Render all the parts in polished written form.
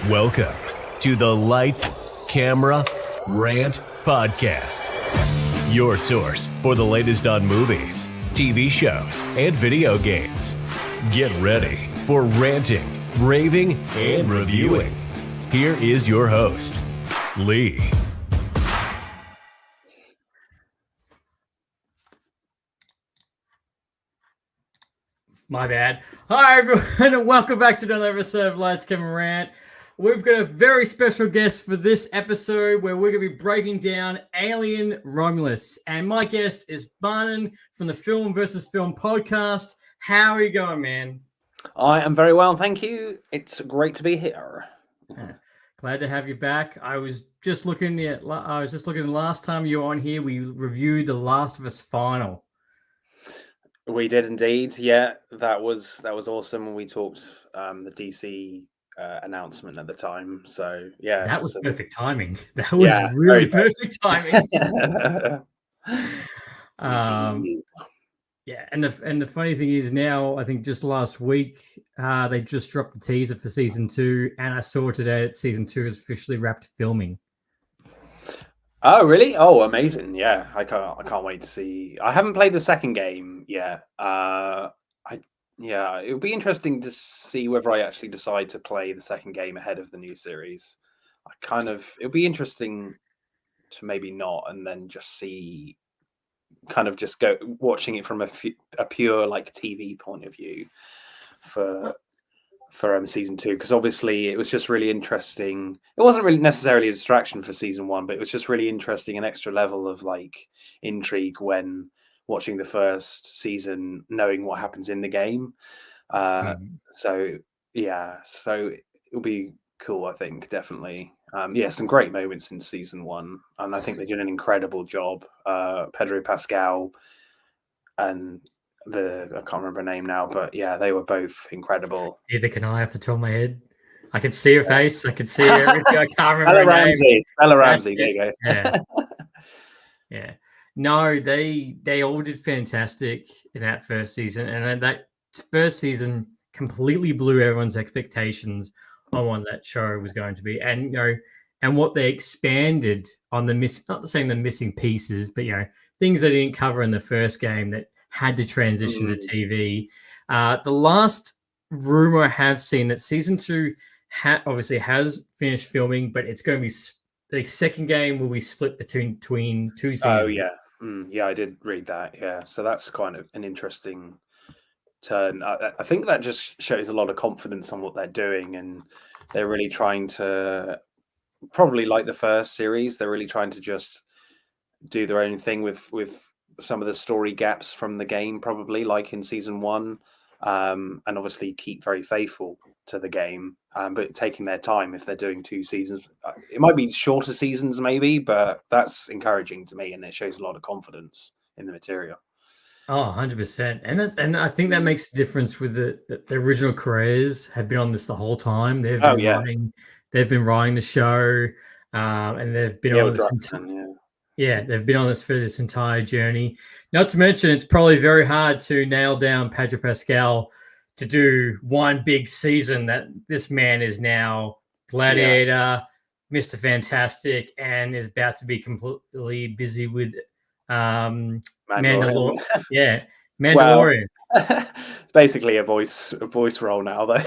Welcome to the Light, Camera, Rant Podcast. Your source for the latest on movies, TV shows, and video games. Get ready for ranting, raving, and reviewing. Here is your host, Lee. My bad. Hi, everyone, and welcome back to another episode of Lights, Camera, Rant. We've got a very special guest for this episode where we're going to be breaking down Alien Romulus. And my guest is Barnon from the Film versus Film podcast. How are you going, man? I am very well, thank you. It's great to be here. Glad to have you back. I was just looking the last time you were on here, we reviewed The Last of Us Final. We did indeed. Yeah, that was awesome when we talked the DC announcement at the time. So yeah, that was perfect timing. That was really perfect timing. Yeah, and the funny thing is now, I think just last week they just dropped the teaser for season 2, and I saw today that season 2 is officially wrapped filming. Oh, really? Oh, amazing! Yeah, I can't wait to see. I haven't played the second game yet. It would be interesting to see whether I actually decide to play the second game ahead of the new series. It would be interesting to maybe not, and then just see, just go watching it from a pure like TV point of view for season 2, because obviously it was just really interesting. It wasn't really necessarily a distraction for season 1, but it was just really interesting, an extra level of like intrigue when watching the first season, knowing what happens in the game. So it'll be cool, I think, definitely. Some great moments in season 1, and I think they did an incredible job. Pedro Pascal and I can't remember her name now, but yeah, they were both incredible. Neither can I off the top of my head. I can see her face. I can see her everything. I can't remember her name. Bella Ramsey. There you go. Yeah. Yeah. No, they all did fantastic in that first season, and that first season completely blew everyone's expectations on what that show was going to be, and and what they expanded on the missing pieces, but things they didn't cover in the first game that had to transition to TV. The last rumor I have seen that season 2 obviously has finished filming, but it's going to be the second game will be split between 2 seasons. Oh yeah. Yeah, I did read that. Yeah, so that's kind of an interesting turn. I think that just shows a lot of confidence on what they're doing, and they're really trying to, probably like the first series, they're really trying to just do their own thing with some of the story gaps from the game, probably like in season 1, and obviously keep very faithful to the game, but taking their time. If they're doing 2 seasons, it might be shorter seasons maybe, but that's encouraging to me, and it shows a lot of confidence in the material. Oh, 100%. And I think that makes a difference with the original creators have been on this the whole time. They've been writing the show, and they've been on this they've been on this for this entire journey. Not to mention, it's probably very hard to nail down Pedro Pascal to do one big season. That this man is now Gladiator, Mr. Fantastic, and is about to be completely busy with Mandalorian. Mandalorian. Well, basically a voice role now, though.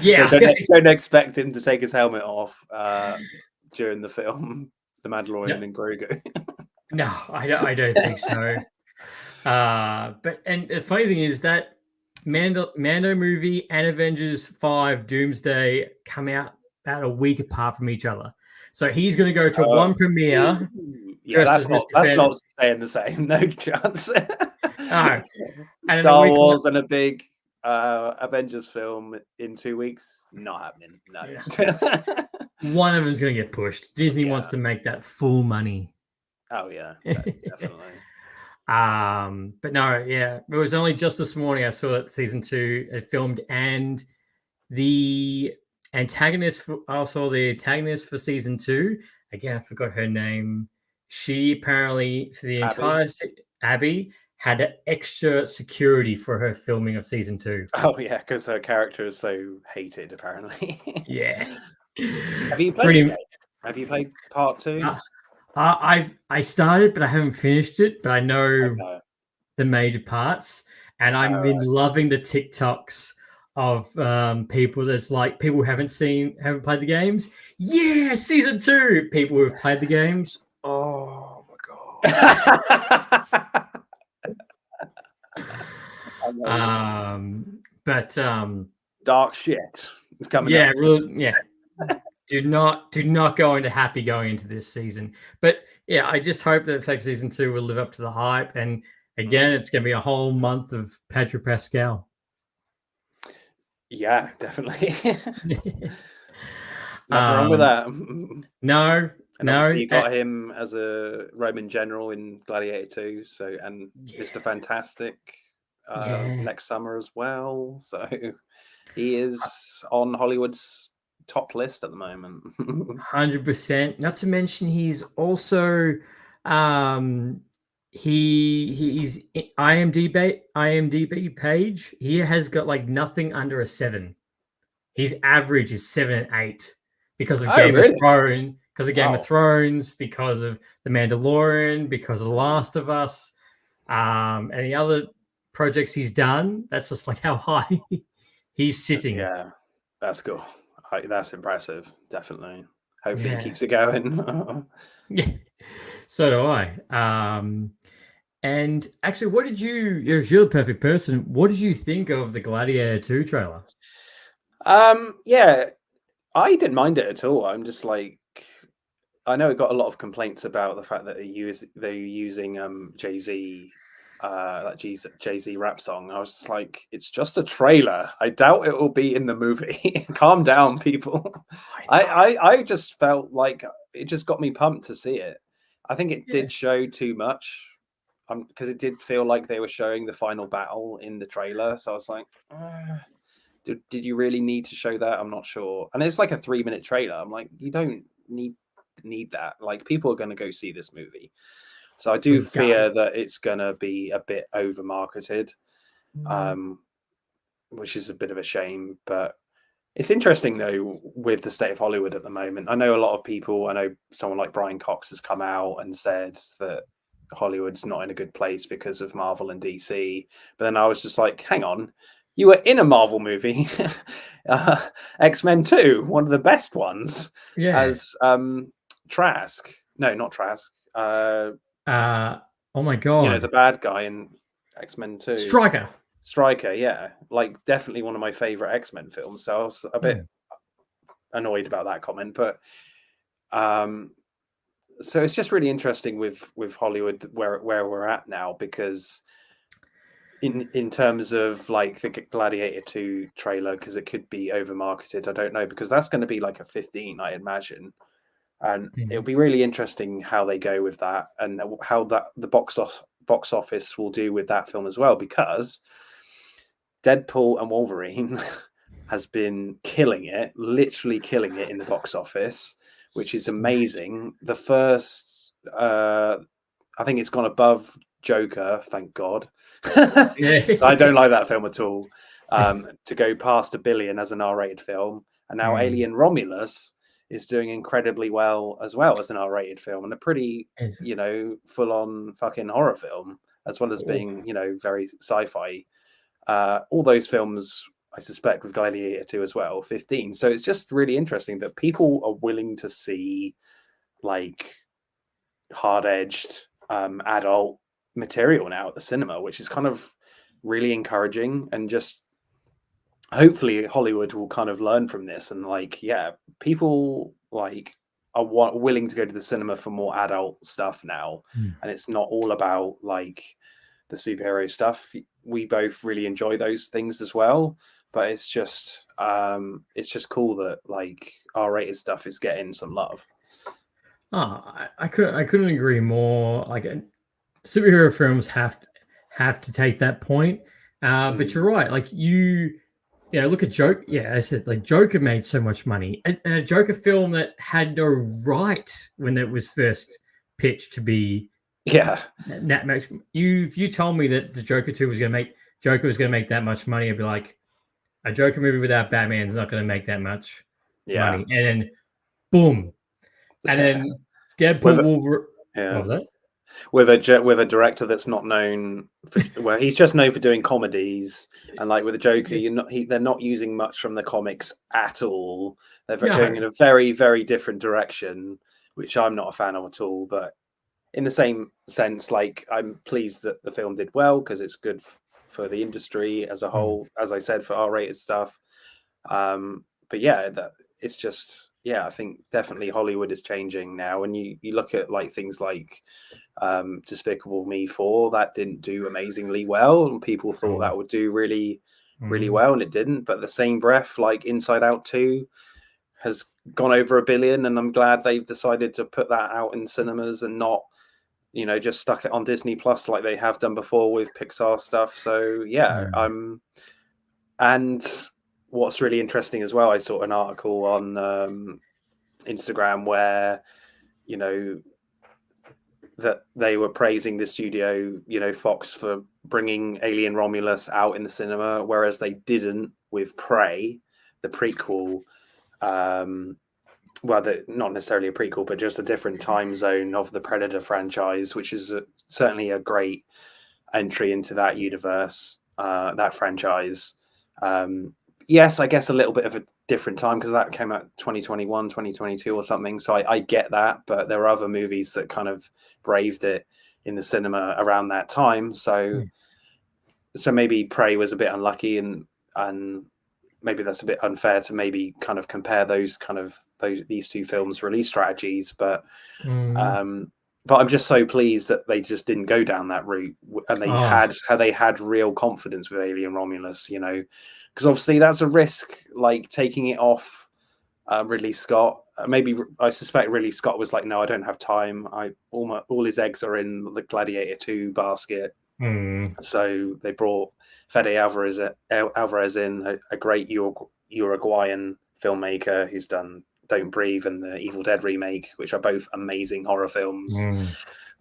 Yeah, so don't expect him to take his helmet off during the film, The Mandalorian and Grogu. No, I don't think so. But the funny thing is that Mando movie and Avengers 5 Doomsday come out about a week apart from each other. So he's going to go to one premiere. Yeah, that's not saying the same. No chance. No. Star Wars and a big Avengers film in 2 weeks, not happening. No. Yeah. One of them's going to get pushed. Disney wants to make that full money. Oh yeah, definitely. But no, it was only just this morning I saw that season 2 had filmed, and the antagonist for season 2. Again, I forgot her name. She apparently for the entire Abby had extra security for her filming of season 2. Oh yeah, because her character is so hated apparently. Yeah. Have you played the game? Have you played part 2? I started, but I haven't finished it. But I know the major parts, and I've been loving the TikToks of people that's like people who haven't played the games. Yeah, season 2. People who have played the games. Oh my god. But dark shit coming yeah, up. really, yeah. do not go into happy going into this season. But yeah, I just hope that Effect season 2 will live up to the hype. And again, it's going to be a whole month of Pedro Pascal. Yeah, definitely. Nothing wrong with that. No. Obviously you got him as a Roman general in Gladiator 2, so Mr. Fantastic next summer as well. So he is on Hollywood's top list at the moment. 100%. Not to mention he's also he's IMDb page. He has got like nothing under a 7. His average is 7 and 8 because of Game of Thrones, because of The Mandalorian, because of The Last of Us, and the other projects he's done. That's just like how high he's sitting. Yeah, that's cool. That's impressive. Definitely. Hopefully he keeps it going. Yeah, so do I. And actually, you're the perfect person. What did you think of the Gladiator 2 trailer? Yeah, I didn't mind it at all. I'm just like, I know it got a lot of complaints about the fact that they're using Jay-Z, that Jay-Z rap song. I was just like, it's just a trailer. I doubt it will be in the movie. Calm down, people. I just felt like it just got me pumped to see it. I think it did show too much, because it did feel like they were showing the final battle in the trailer. So I was like, did you really need to show that? I'm not sure. And it's like a 3-minute trailer. I'm like, you don't need that. Like, people are going to go see this movie. So I do fear that it's going to be a bit over marketed, which is a bit of a shame. But it's interesting though, with the state of Hollywood at the moment. I know a lot of people, I know someone like Brian Cox has come out and said that Hollywood's not in a good place because of Marvel and DC. But then I was just like, hang on, you were in a Marvel movie, X-Men 2, one of the best ones, as Trask. No, not Trask. Oh my god! You know, the bad guy in X-Men 2. Stryker, yeah. Like, definitely one of my favorite X-Men films. So I was a bit annoyed about that comment, but so it's just really interesting with Hollywood where we're at now, because in terms of like the Gladiator 2 trailer, because it could be over marketed. I don't know, because that's going to be like a 15, I imagine. And it'll be really interesting how they go with that, and how the box office will do with that film as well, because Deadpool and Wolverine has been literally killing it in the box office, which is amazing. The first, I think it's gone above Joker, thank God. So I don't like that film at all. To go past $1 billion as an R-rated film, and now Alien Romulus is doing incredibly well as an R-rated film, and a pretty, full-on fucking horror film, as well as being, very sci-fi. All those films, I suspect, with Gladiator 2 as well, 15. So it's just really interesting that people are willing to see like hard-edged adult material now at the cinema, which is kind of really encouraging, and just hopefully Hollywood will kind of learn from this, and people like are willing to go to the cinema for more adult stuff now, and it's not all about like the superhero stuff. We both really enjoy those things as well, but it's just cool that like R-rated stuff is getting some love. I couldn't agree more. Like, superhero films have to take that point, but you're right. Like, look at Joker. Yeah, I said, like, Joker made so much money, and a Joker film that had no right when it was first pitched to be Yeah. That makes you. If you told me that the Joker 2 was going to make that much money, I'd be like, a Joker movie without Batman is not going to make that much money. And then, boom, and then Deadpool Wolverine. Yeah. What was that? With a director that's not known for, well, he's just known for doing comedies, and like with the Joker, they're not using much from the comics at all. They're going in a very, very different direction, which I'm not a fan of at all. But in the same sense, like, I'm pleased that the film did well because it's good for the industry as a whole, as I said, for R-rated stuff. But yeah, it's just, yeah, I think definitely Hollywood is changing now. And you look at like things like Despicable Me 4, that didn't do amazingly well, and people thought that would do really, really well, and it didn't. But the same breath, like Inside Out 2 has gone over $1 billion, and I'm glad they've decided to put that out in cinemas and not, just stuck it on Disney Plus like they have done before with Pixar stuff. So yeah, and what's really interesting as well, I saw an article on Instagram where, that they were praising the studio, Fox, for bringing Alien Romulus out in the cinema, whereas they didn't with Prey, the prequel. Not necessarily a prequel, but just a different time zone of the Predator franchise, which is certainly a great entry into that universe, that franchise. Yes, I guess a little bit of a different time because that came out 2021, 2022 or something. So I get that, but there are other movies that kind of braved it in the cinema around that time. So maybe Prey was a bit unlucky, and maybe that's a bit unfair to maybe kind of compare these two films' release strategies. But I'm just so pleased that they just didn't go down that route, and they had real confidence with Alien Romulus, because obviously that's a risk, like taking it off Ridley Scott. Maybe I suspect Ridley Scott was like, no, I don't have time. All his eggs are in the Gladiator 2 basket. So they brought Fede Alvarez in, a great Uruguayan filmmaker who's done Don't Breathe and the Evil Dead remake, which are both amazing horror films.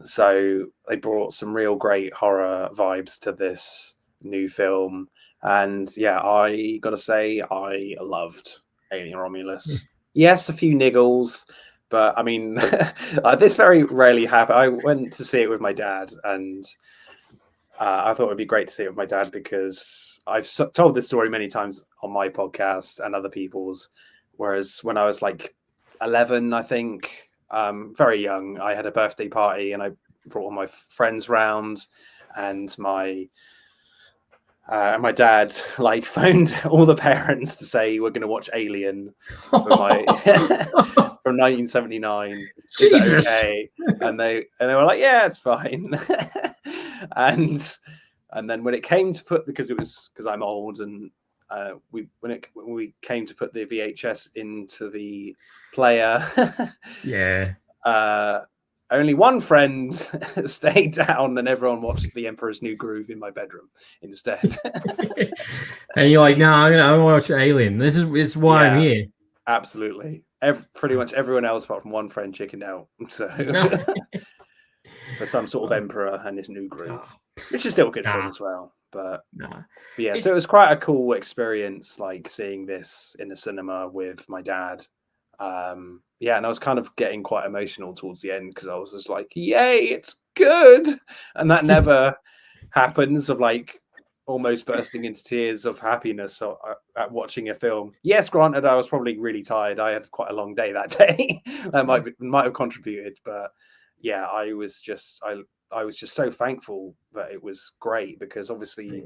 So they brought some real great horror vibes to this new film. And yeah, I gotta say, I loved Alien Romulus. Yes, a few niggles, but I mean, this very rarely happens. I went to see it with my dad, and I thought it'd be great to see it with my dad because I've told this story many times on my podcast and other people's. Whereas when I was like 11, I think, very young, I had a birthday party and I brought all my friends round, and my dad like phoned all the parents to say we're going to watch Alien from 1979. Jesus. Okay? And they were like, yeah, it's fine. and then when it came to put, because I'm old, and when we came to put the VHS into the player, only one friend stayed down, and everyone watched The Emperor's New Groove in my bedroom instead. And you're like, no, I want to watch Alien. This is why I'm here. Absolutely. Pretty much everyone else apart from one friend chickened out. So for some sort of Emperor and his New Groove, which is still a good film as well. But yeah, so it was quite a cool experience, like seeing this in the cinema with my dad. Yeah, and I was kind of getting quite emotional towards the end because I was just like, yay, it's good. And that never happens, of like almost bursting into tears of happiness at watching a film. Yes, granted, I was probably really tired. I had quite a long day that day. That might have contributed, but yeah, I was just so thankful that it was great, because obviously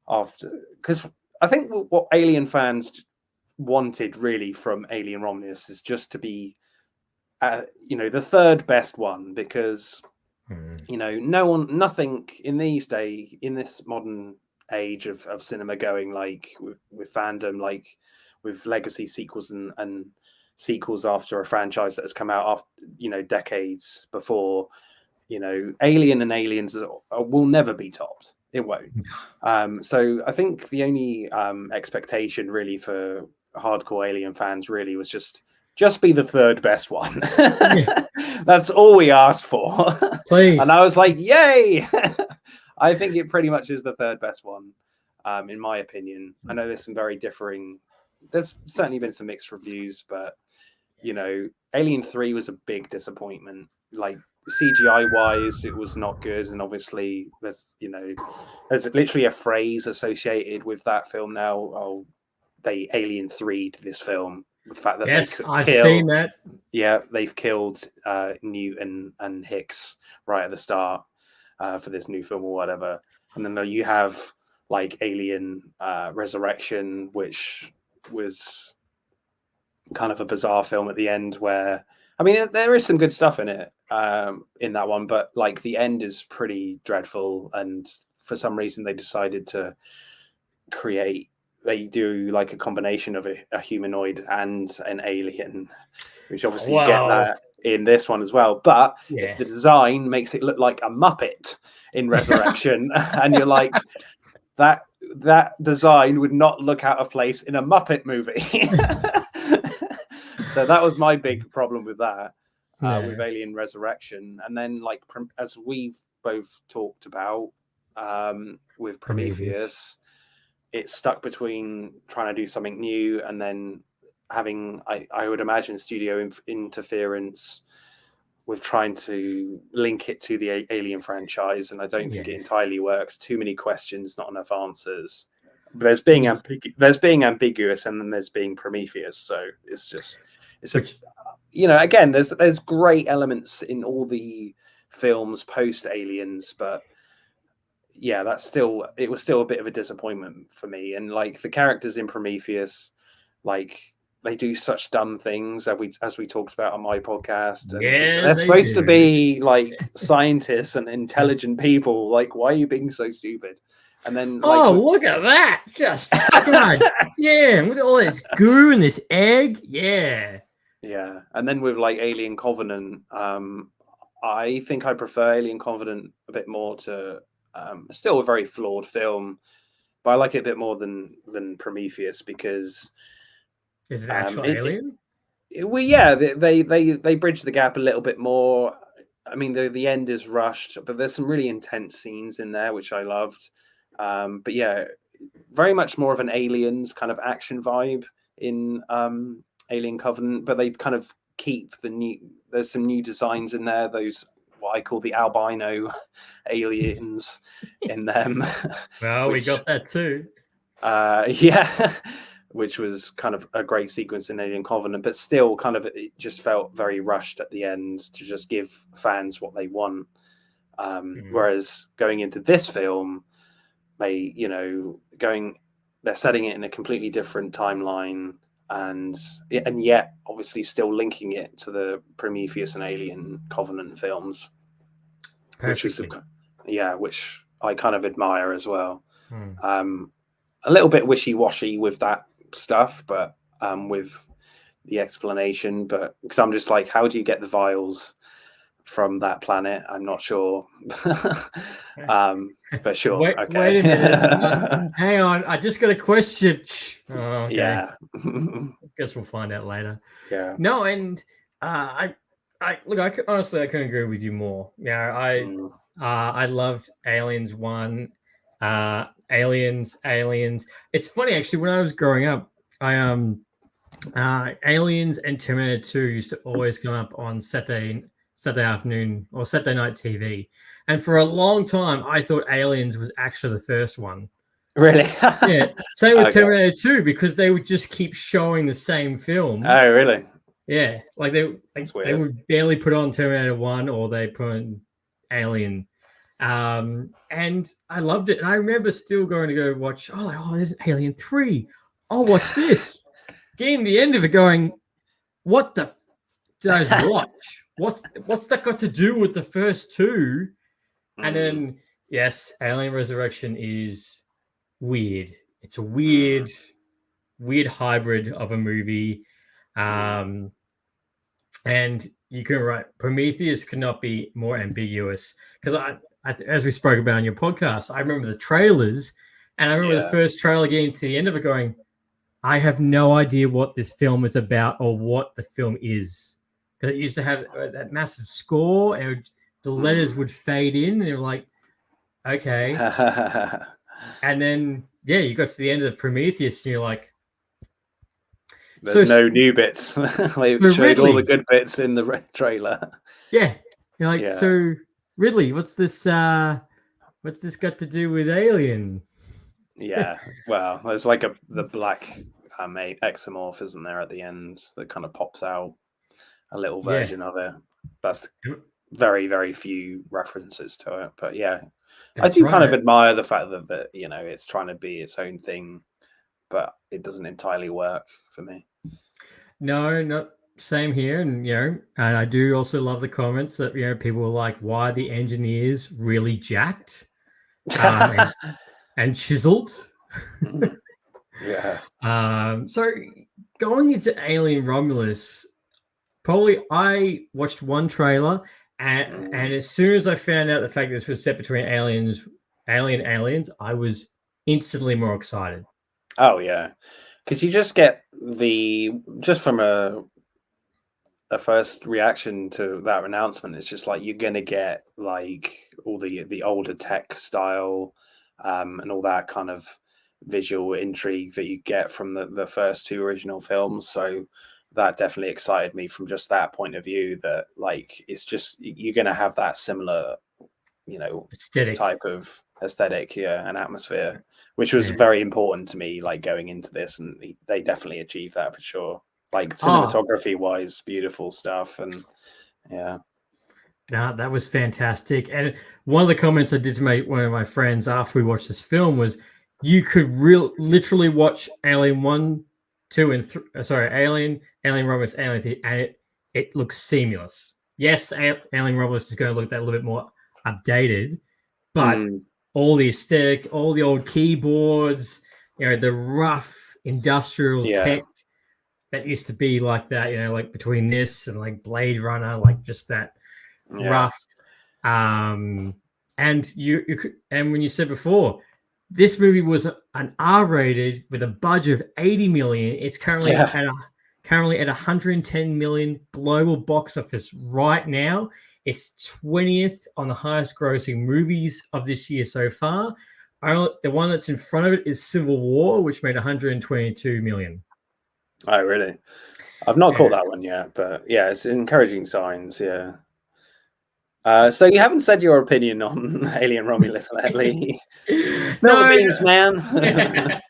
because I think what Alien fans wanted really from Alien Romulus is just to be the third best one, because nothing in this modern age of cinema going, like with fandom, like with legacy sequels and sequels after a franchise that has come out after decades before, Alien and Aliens will never be topped. It won't. So I think the only expectation really for hardcore Alien fans really was just just be the third best one. Yeah. That's all we asked for. Please. And I was like, yay! I think it pretty much is the third best one, in my opinion. I know there's some very differing. There's certainly been some mixed reviews, but you know, Alien 3 was a big disappointment. Like CGI wise, it was not good, and obviously there's literally a phrase associated with that film now. Oh, they Alien 3'd this film. The fact that I've seen that. Yeah, they've killed Newton and Hicks right at the start for this new film or whatever. And then you have like Alien Resurrection, which was kind of a bizarre film at the end where, I mean, there is some good stuff in it, in that one, but like the end is pretty dreadful. And for some reason they decided to they do like a combination of a humanoid and an alien, which obviously you get that in this one as well. But the design makes it look like a Muppet in Resurrection. And you're like, that design would not look out of place in a Muppet movie. So that was my big problem with that, with Alien Resurrection. And then, like, as we've both talked about with Prometheus, it's stuck between trying to do something new and then having, I would imagine, studio interference with trying to link it to the Alien franchise. And I don't think it entirely works. Too many questions, not enough answers. But there's being ambiguous, and then there's being Prometheus. So again, there's great elements in all the films post Aliens, but yeah, it was still a bit of a disappointment for me. And like the characters in Prometheus, like they do such dumb things as we talked about on my podcast. And they're supposed to be like scientists and intelligent people. Like, why are you being so stupid? And then, look at that! Just God, with all this goo and this egg, yeah. And then with like Alien Covenant, I think I prefer Alien Covenant a bit more to. Still a very flawed film, but I like it a bit more than Prometheus because is it actually Alien? They bridge the gap a little bit more. I mean, the end is rushed, but there's some really intense scenes in there which I loved. But yeah, very much more of an Aliens kind of action vibe in Alien Covenant, but they kind of keep there's some new designs in there. Those what I call the albino aliens in them. Well, we got that too. Which was kind of a great sequence in Alien Covenant, but still kind of it just felt very rushed at the end to just give fans what they want. Whereas going into this film, they're setting it in a completely different timeline, and yet obviously still linking it to the Prometheus and Alien Covenant films, which I kind of admire as well. A little bit wishy-washy with that stuff, but with the explanation, but because I'm just like, how do you get the vials from that planet? I'm not sure. But sure. Wait a minute. Hang on, I just got a question. Okay. Yeah. Guess we'll find out later. Yeah. No, and I honestly I couldn't agree with you more. I loved Aliens 1, Aliens. It's funny actually, when I was growing up, Aliens and Terminator 2 used to always come up on Saturday afternoon or Saturday night TV. And for a long time, I thought Aliens was actually the first one. Really? Yeah. Same with Terminator 2, because they would just keep showing the same film. Oh, really? Yeah. Like they would barely put on Terminator 1 or they put on Alien. And I loved it. And I remember still going to go watch, there's Alien 3. I'll watch this. Getting the end of it going, what the does watch? What's that got to do with the first two? And then, yes, Alien Resurrection is weird. It's a weird hybrid of a movie. And you can write Prometheus could not be more ambiguous, because I as we spoke about on your podcast, I remember the trailers, and I remember the first trailer getting to the end of it going, I have no idea what this film is about or what the film is. Because it used to have that massive score, and the letters would fade in, and you're like, okay. And then, yeah, you got to the end of the Prometheus, and you're like, there's no new bits. They showed Ridley, all the good bits in the trailer. Yeah, you're like, so Ridley, what's this got to do with Alien? Yeah, well, there's like the black xenomorph, isn't there, at the end that kind of pops out, a little version of it. That's very, very few references to it, but yeah, I do kind of admire the fact that it's trying to be its own thing, but it doesn't entirely work for me. No, not same here, and and I do also love the comments that people were like, "Why are the engineers really jacked and chiseled?" Yeah. So going into Alien Romulus, probably I watched one trailer, and as soon as I found out the fact that this was set between aliens, I was instantly more excited. Oh yeah, because you just get just from a first reaction to that announcement, it's just like you're gonna get like all the older tech style and all that kind of visual intrigue that you get from the first two original films. So that definitely excited me from just that point of view, that like it's just you're gonna have that similar aesthetic type of aesthetic, and atmosphere, which was very important to me, like going into this, and they definitely achieved that for sure. Like cinematography wise, beautiful stuff, and that was fantastic. And one of the comments I did to one of my friends after we watched this film was, you could literally watch Alien 1, 2, and 3. Alien Romulus, Alien 3, and it looks seamless. Yes, Alien Romulus is going to look that little bit more updated, but all the aesthetic, all the old keyboards, the rough industrial tech that used to be like that, like between this and like Blade Runner, like just that rough. And when you said before, this movie was an R-rated with a budget of 80 million. It's currently at 110 million global box office right now. It's 20th on the highest grossing movies of this year so far. The one that's in front of it is Civil War, which made 122 million. Oh, really? I've not caught that one yet, but yeah, it's encouraging signs. Yeah. So you haven't said your opinion on Alien Romulus lately. No, beams, man.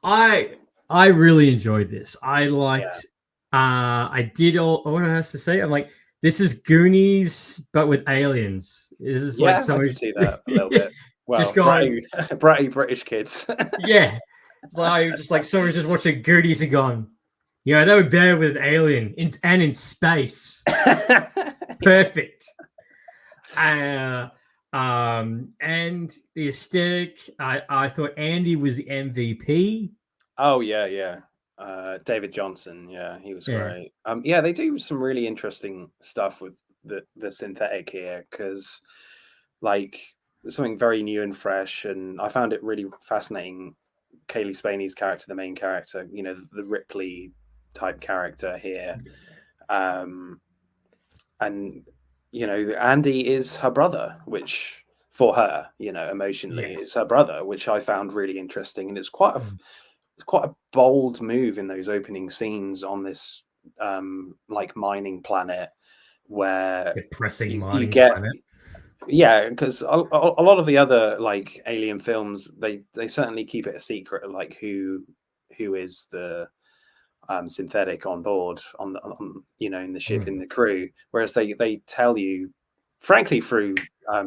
I really enjoyed this. I liked. I did all what I have to say. I'm like, this is Goonies, but with aliens. This is like so. I can see that a little bit. Well, just going bratty British kids. Just like someone's just watching Goonies and gone, they were better with an alien in space. Perfect. And the aesthetic, I thought Andy was the MVP. Oh yeah. David Johnson, he was great. They do some really interesting stuff with the synthetic here, because like there's something very new and fresh, and I found it really fascinating. Kaylee Spaney's character, the main character, the Ripley type character here, and Andy is her brother, which for her, emotionally, is her brother, which I found really interesting, and it's quite a bold move in those opening scenes on this like mining planet, where depressing mining planet. Yeah, because a lot of the other like alien films, they certainly keep it a secret, like who is the synthetic on board on in the ship, in the crew, whereas they tell you, frankly, through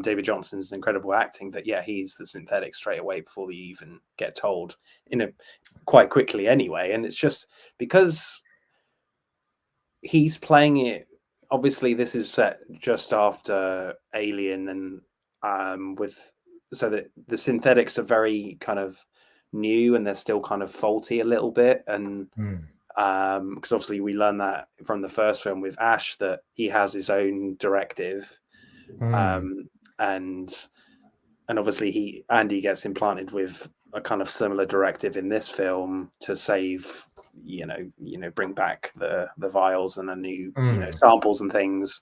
David Johnson's incredible acting, that he's the synthetic straight away before you even get told, quite quickly anyway. And it's just because he's playing it. Obviously, this is set just after Alien, and so that the synthetics are very kind of new, and they're still kind of faulty a little bit, and because obviously we learned that from the first film with Ash, that he has his own directive, and obviously Andy gets implanted with a kind of similar directive in this film to save, bring back the vials and a new, samples and things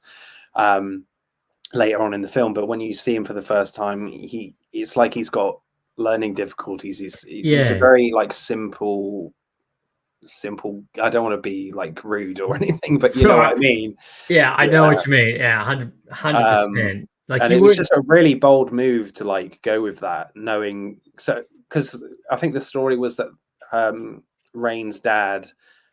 later on in the film. But when you see him for the first time, it's like he's got learning difficulties. He's a very like simple. I don't want to be like rude or anything, but you know what I mean. Yeah, I know what you mean. Yeah, 100%. Like, and it was just a really bold move to like go with that, knowing because I think the story was that Rain's dad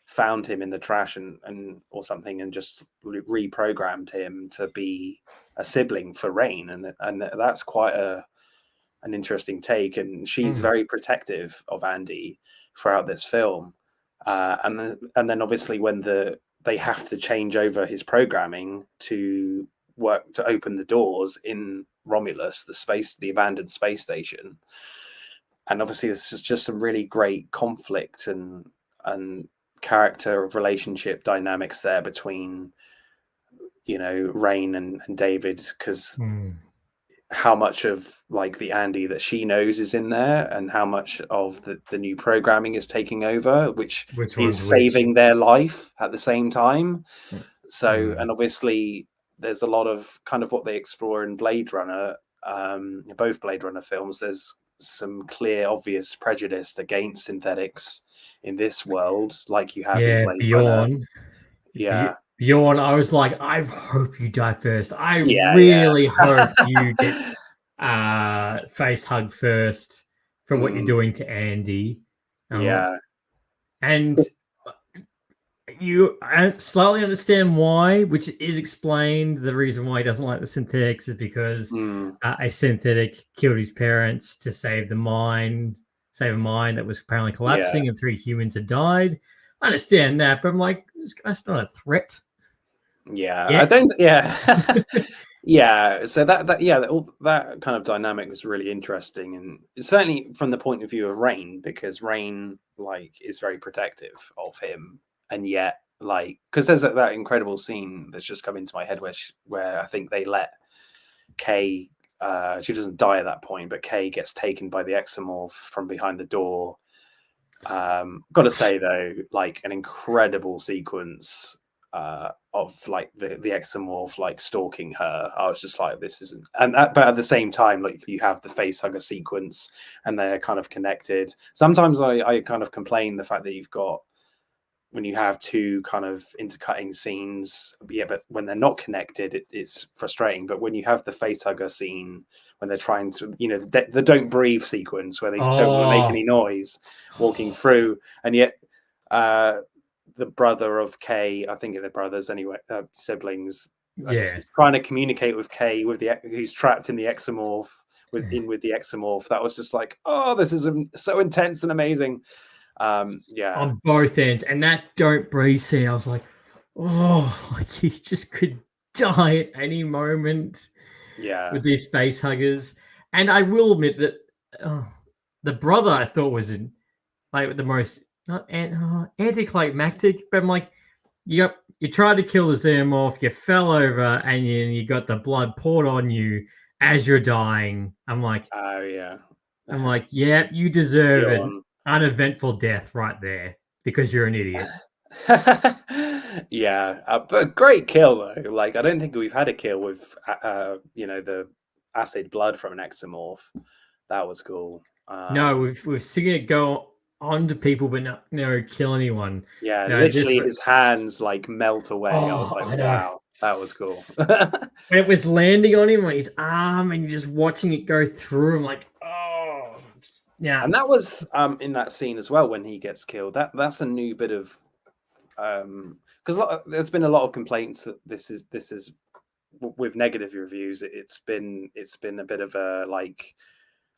found him in the trash and or something, and just reprogrammed him to be a sibling for Rain, and that's quite an interesting take. And she's very protective of Andy throughout this film. And then obviously when they have to change over his programming to work to open the doors in Romulus, the abandoned space station, and obviously this is just some really great conflict and character relationship dynamics there between Rain and David, because how much of like the Andy that she knows is in there, and how much of the new programming is taking over, which is saving their life at the same time. So, and obviously there's a lot of kind of what they explore in Blade Runner, both Blade Runner films. There's some clear, obvious prejudice against synthetics in this world, like you have in Blade Runner. Bjorn, I was like, I hope you die first. I really hope you get face hug first for what you're doing to Andy. And you slightly understand why, which is explained. The reason why he doesn't like the synthetics is because a synthetic killed his parents to save a mine that was apparently collapsing, and 3 humans had died. I understand that, but I'm like, this guy's not a threat. I don't. So that kind of dynamic was really interesting, and certainly from the point of view of Rain, because Rain like is very protective of him, and yet like, because there's that incredible scene that's just come into my head where I think they let Kay. She doesn't die at that point, but Kay gets taken by the xenomorph from behind the door. Got to say though, like an incredible sequence of like the xenomorph like stalking her. I was just like, this isn't, but at the same time, like you have the face hugger sequence, and they're kind of connected. Sometimes I kind of complain the fact that you've got, when you have 2 kind of intercutting scenes, but when they're not connected, it's frustrating. But when you have the face hugger scene, when they're trying to, the don't breathe sequence where they don't want to make any noise walking through, and yet the brother of Kay, I think they're brothers anyway, siblings, is trying to communicate with Kay, who's trapped in the xenomorph, with the xenomorph. That was just like, oh, this is so intense and amazing. On both ends. And that don't breathe scene, I was like, oh, like he just could die at any moment with these face huggers. And I will admit that the brother I thought was like the most not anticlimactic, but I'm like, you tried to kill the xenomorph, you fell over, and you got the blood poured on you as you're dying. I'm like, I'm like, yeah, you deserve an uneventful death right there because you're an idiot. But great kill though. Like, I don't think we've had a kill with the acid blood from an xenomorph. That was cool. No, we've seen it go onto people, but not kill anyone. Literally his hands like melt away. I was like, wow, that was cool. When it was landing on him, like his arm, and you're just watching it go through. I'm like, oh, yeah. And that was in that scene as well when he gets killed. That's a new bit of because there's been a lot of complaints that this is with negative reviews. It's been a bit of a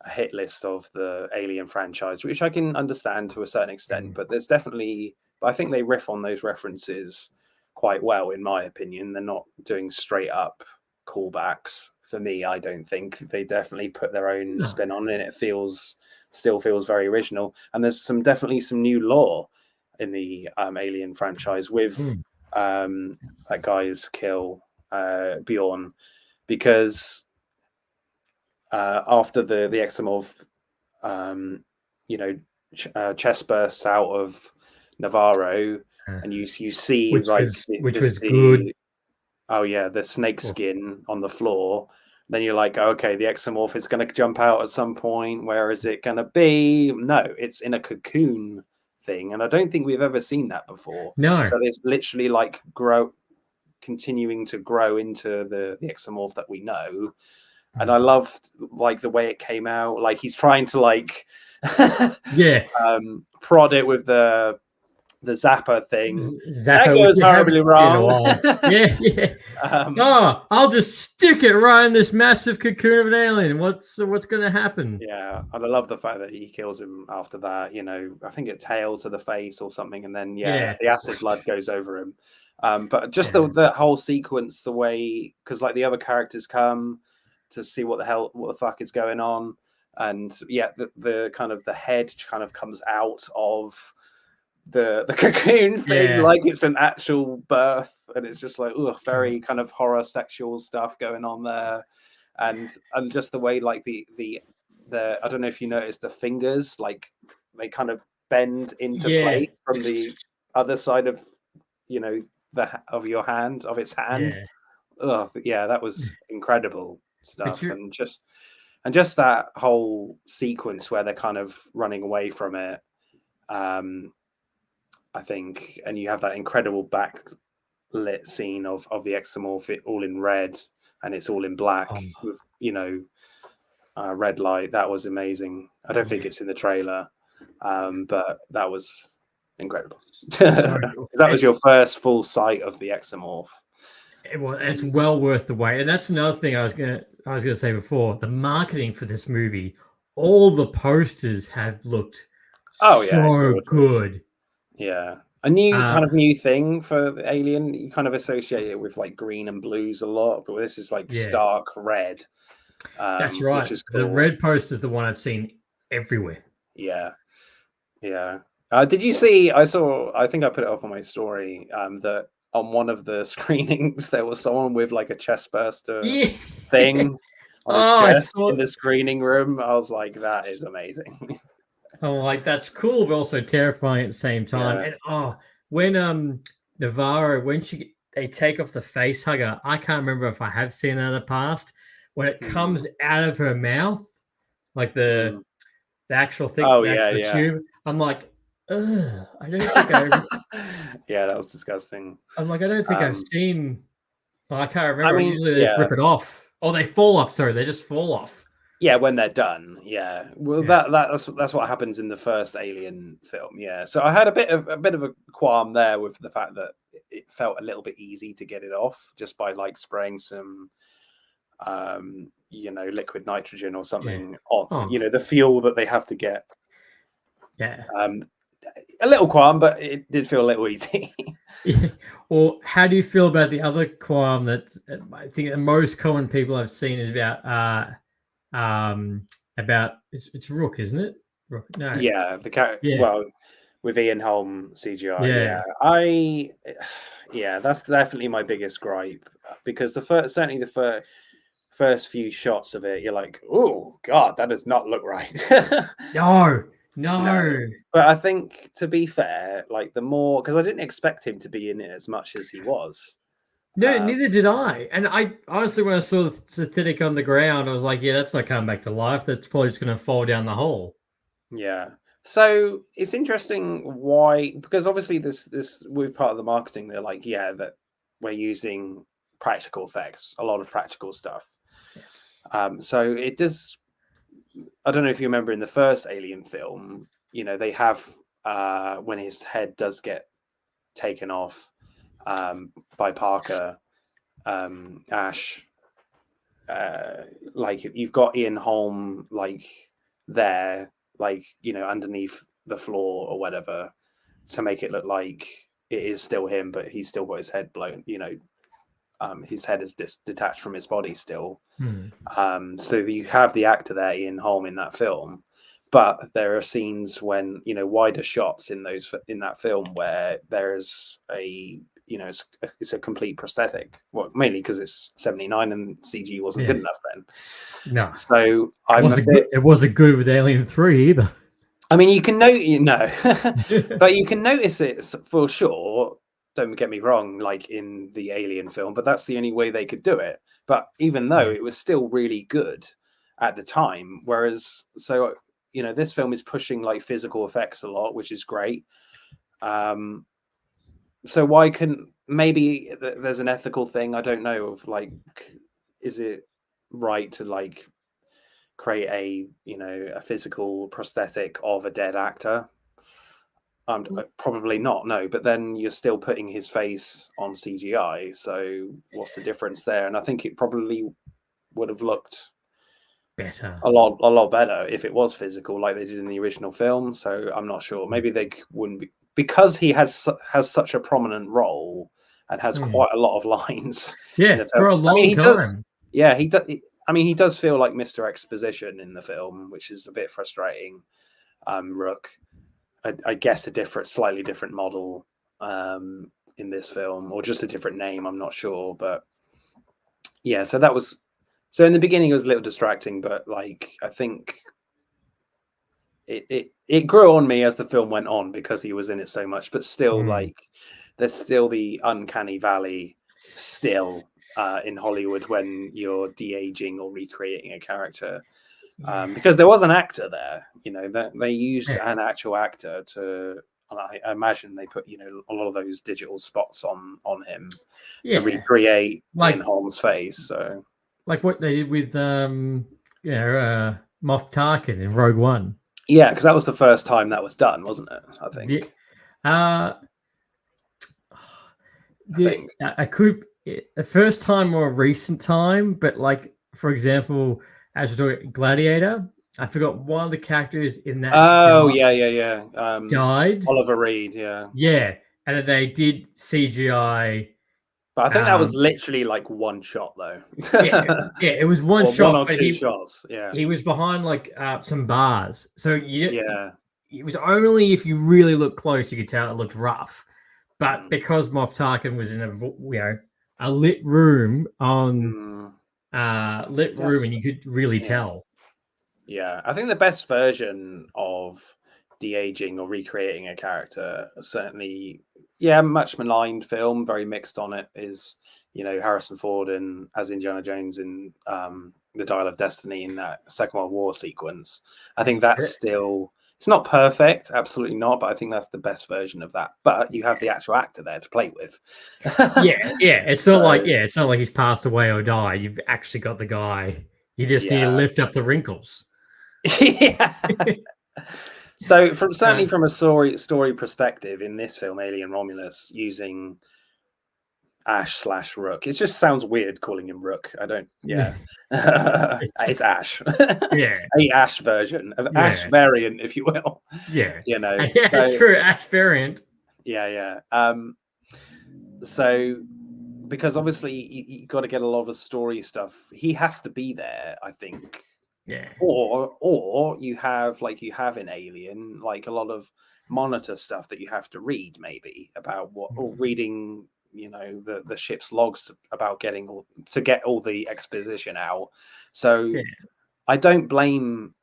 hit list of the Alien franchise, which I can understand to a certain extent, but there's definitely, I think they riff on those references quite well, in my opinion. They're not doing straight up callbacks for me. I don't think they definitely put their own spin on it. It still feels very original, and there's definitely some new lore in the Alien franchise with that guy's kill, Bjorn, because after the xenomorph chest bursts out of Navarro, and you see which like was good. Oh yeah, the snake skin on the floor. Then you're like, okay, the exomorph is going to jump out at some point. Where is it going to be? No, it's in a cocoon thing, and I don't think we've ever seen that before. No, so it's literally like continuing to grow into the exomorph that we know. And I loved like the way it came out. Like he's trying to like prod it with the zapper thing. That goes horribly wrong. I'll just stick it right in this massive cocoon of an alien. What's going to happen? Yeah, and I love the fact that he kills him after that. I think it tail to the face or something, and then the acid blood goes over him. But just the whole sequence, the way, because like the other characters come to see what the fuck is going on, and the kind of the head kind of comes out of the cocoon thing, like it's an actual birth, and it's just like very kind of horror sexual stuff going on there, and just the way like the I don't know if you noticed the fingers, like they kind of bend into place from the other side of its hand. That was incredible stuff. And just that whole sequence where they're kind of running away from it, I think, and you have that incredible backlit scene of the exomorph, it all in red and it's all in black with red light. That was amazing. I don't think it's in the trailer, but that was incredible. That was your first full sight of the exomorph. It's well worth the wait. And that's another thing I was gonna say before. The marketing for this movie, all the posters have looked so good. Yeah. A new thing for the alien. You kind of associate it with like green and blues a lot, but this is like stark red. That's right. Which is cool. The red poster is the one I've seen everywhere. Yeah. Did you see? I think I put it up on my story. That on one of the screenings there was someone with like a chest burster thing on his chest in the screening room. I was like, that is amazing. I'm like, that's cool, but also terrifying at the same time. And when Navarro, when they take off the face hugger, I can't remember if I have seen that in the past. When it comes out of her mouth, like the actual thing, the tube, I'm like, ugh, I don't think I. Yeah, that was disgusting. I'm like, I don't think I've seen. Well, I can't remember. Usually they just rip it off. Oh, they fall off. Sorry, they just fall off. Yeah, when they're done. Yeah, well, that's what happens in the first Alien film. Yeah, so I had a bit of a qualm there with the fact that it felt a little bit easy to get it off just by like spraying some, liquid nitrogen or something on, the fuel that they have to get. Yeah. A little qualm, but it did feel a little easy. Well, how do you feel about the other qualm that I think the most common people I've seen is about it's Rook, isn't it? Rook, no. Yeah, the character. Yeah. Well, with Ian Holm CGI. Yeah, that's definitely my biggest gripe, because the first few shots of it, you're like, oh god, that does not look right. No. But I think, to be fair, like the more, because I didn't expect him to be in it as much as he was. No, neither did I. And I honestly, when I saw the synthetic on the ground, I was like, yeah, that's not coming back to life. That's probably just going to fall down the hole. Yeah. So it's interesting why, because obviously this we're part of the marketing. They're like, that we're using practical effects, a lot of practical stuff. Yes. So it does. I don't know if you remember in the first Alien film, they have when his head does get taken off by Parker, Ash, like you've got Ian Holm like there, like underneath the floor or whatever, to make it look like it is still him, but he's still got his head blown. His head is detached from his body still. So you have the actor there, Ian Holm, in that film, but there are scenes when wider shots in that film where there's a it's a complete prosthetic. Well, mainly because it's 79 and CG wasn't good enough then. No. So it wasn't good with Alien 3 either. I mean, you can but you can notice it for sure. Don't get me wrong, like in the Alien film, but that's the only way they could do it. But even though it was still really good at the time, whereas this film is pushing like physical effects a lot, which is great. So why couldn't maybe there's an ethical thing, I don't know, of like, is it right to like create a physical prosthetic of a dead actor? Probably not, no, but then you're still putting his face on CGI, so what's the difference there? And I think it probably would have looked better, a lot better if it was physical like they did in the original film. So I'm not sure, maybe they wouldn't be, because he has such a prominent role and has quite a lot of lines for a long time. He does feel like Mr. Exposition in the film, which is a bit frustrating. Rook, I guess slightly different model in this film, or just a different name, I'm not sure. But yeah, so in the beginning it was a little distracting, but like I think it grew on me as the film went on because he was in it so much. But still, like, there's still the uncanny valley still in Hollywood when you're de-aging or recreating a character. Because there was an actor there, that they used an actual actor to. I imagine they put, a lot of those digital spots on him to recreate Ian Holm's face. So, like what they did with Moff Tarkin in Rogue One. Yeah, because that was the first time that was done, wasn't it? I think. I could the first time or a recent time, but like for example, as you're talking Gladiator, I forgot one of the characters in that. Died. Oliver Reed, yeah. Yeah, and then they did CGI. But I think that was literally like one shot, though. It was one shot. One or two shots. Yeah, he was behind like some bars, so it was only if you really look close you could tell it looked rough. But because Moff Tarkin was in a lit room and you could really tell. Yeah, I think the best version of de-aging or recreating a character, certainly, much maligned film, very mixed on it, is Harrison Ford as Indiana Jones in the Dial of Destiny in that Second World War sequence. I think that's still, it's not perfect, absolutely not, but I think that's the best version of that. But you have the actual actor there to play with. It's not like he's passed away or died. You've actually got the guy. You just need to lift up the wrinkles. So from a story perspective, in this film, Alien Romulus, using Ash/Rook, it just sounds weird calling him Rook. I don't. It's Ash. A Ash version of Ash variant, if you will. It's true, Ash variant. So because obviously you got to get a lot of the story stuff, he has to be there, I think. Or you have, like you have in Alien, like a lot of monitor stuff that you have to read, maybe about or reading, the ship's logs about get all the exposition out. So I don't blame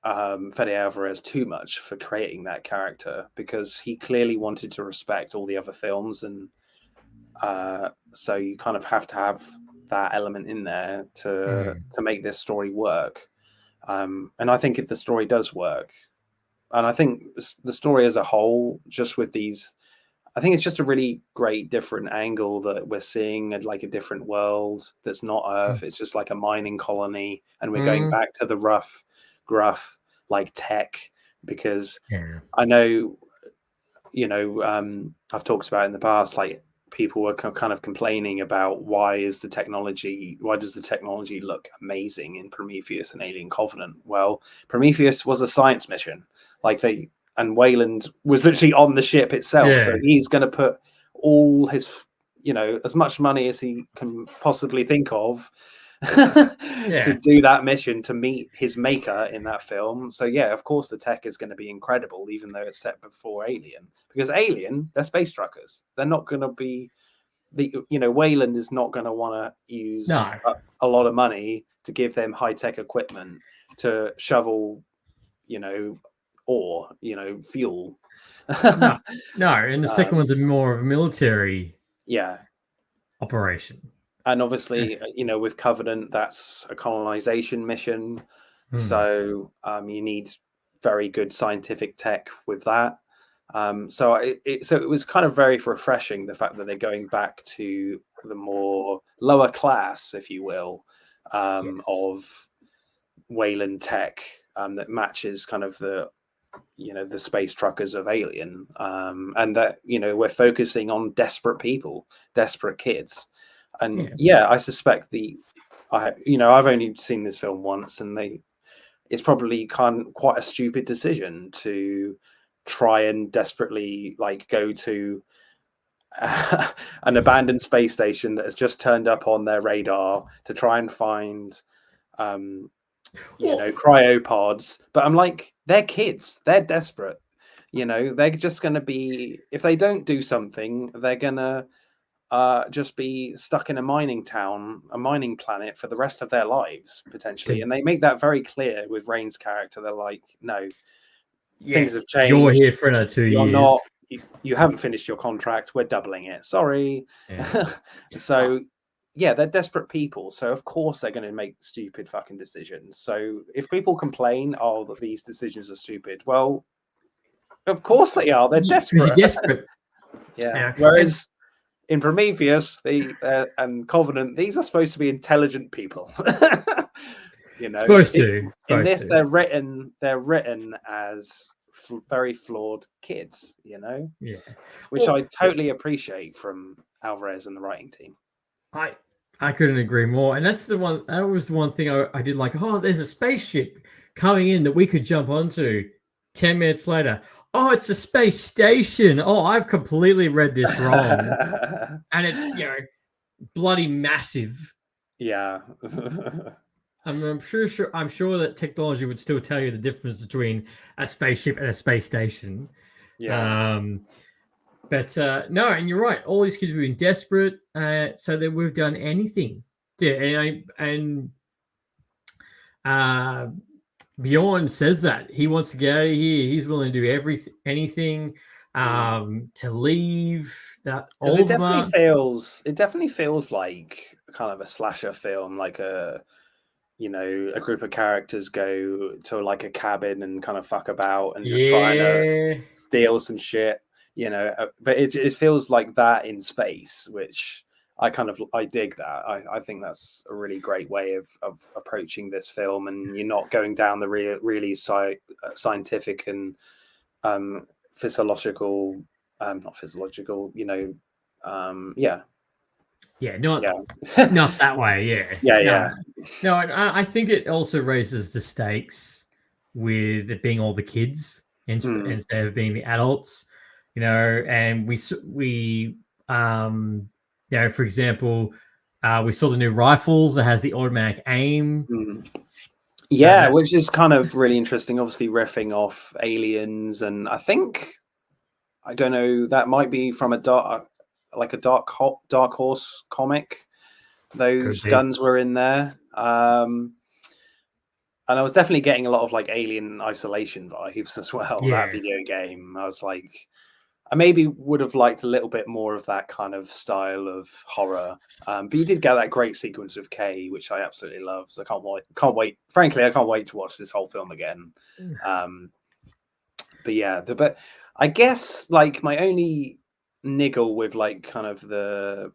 Fede Alvarez too much for creating that character, because he clearly wanted to respect all the other films, and so you kind of have to have that element in there to make this story work. And I think if the story does work, and I think the story as a whole, just with these, I think it's just a really great different angle that we're seeing at like a different world that's not Earth. It's just like a mining colony, and we're going back to the rough, gruff, like tech, because I know, I've talked about in the past, like people were kind of complaining about why does the technology look amazing in Prometheus and Alien Covenant? Well, Prometheus was a science mission, and Wayland was literally on the ship itself, so he's going to put all his, as much money as he can possibly think of to do that mission, to meet his maker in that film. So of course the tech is going to be incredible, even though it's set before Alien, because Alien, they're space truckers. They're not going to be Wayland is not going to want to use a lot of money to give them high-tech equipment to shovel ore, fuel. No, and the second one's more of a military operation. And obviously, with Covenant, that's a colonization mission. So you need very good scientific tech with that. So it was kind of very refreshing, the fact that they're going back to the more lower class, if you will, of Wayland tech that matches kind of the space truckers of Alien, and that we're focusing on desperate people, desperate kids. And I suspect I've only seen this film once, and it's probably quite a stupid decision to try and desperately go to an abandoned space station that has just turned up on their radar to try and find cryopods. But I'm like, they're kids, they're desperate, they're just going to be, if they don't do something, they're gonna just be stuck in a mining town, a mining planet for the rest of their lives potentially. And they make that very clear with Rain's character. They're like, no, things have changed. You're here for another 2 years. You haven't finished your contract. We're doubling it. Sorry. So they're desperate people. So of course they're going to make stupid fucking decisions. So if people complain, that these decisions are stupid, well, of course they are. They're desperate. You're desperate. Whereas in Prometheus, and Covenant, these are supposed to be intelligent people. Supposed to. In this, they're written as very flawed kids. Which I totally appreciate from Alvarez and the writing team. I couldn't agree more. And that's the one. That was the one thing I did like. Oh, there's a spaceship coming in that we could jump onto. 10 minutes later, oh, it's a space station. Oh, I've completely read this wrong. And it's, bloody massive. Yeah. I'm sure that technology would still tell you the difference between a spaceship and a space station. Yeah. But no, and you're right. All these kids have been desperate, so that we've done anything. Yeah, and Bjorn says that he wants to get out of here. He's willing to do anything to leave. It definitely feels like kind of a slasher film, like a group of characters go to like a cabin and kind of fuck about and just trying to steal some shit, but it feels like that in space, which I dig that. I think that's a really great way of approaching this film, and you're not going down the really scientific and physiological, not physiological, not that way. No, I think it also raises the stakes with it being all the kids instead of being the adults, and we for example, we saw the new rifles that has the automatic aim. Which is kind of really interesting, obviously riffing off Aliens, and I don't know, that might be from a dark horse comic. Those guns were in there, and I was definitely getting a lot of like Alien Isolation vibes as well. That video game, I was like, I maybe would have liked a little bit more of that kind of style of horror, but you did get that great sequence with Kay, which I absolutely love. So I can't wait. Frankly, I can't wait to watch this whole film again. But I guess like my only niggle with like kind of the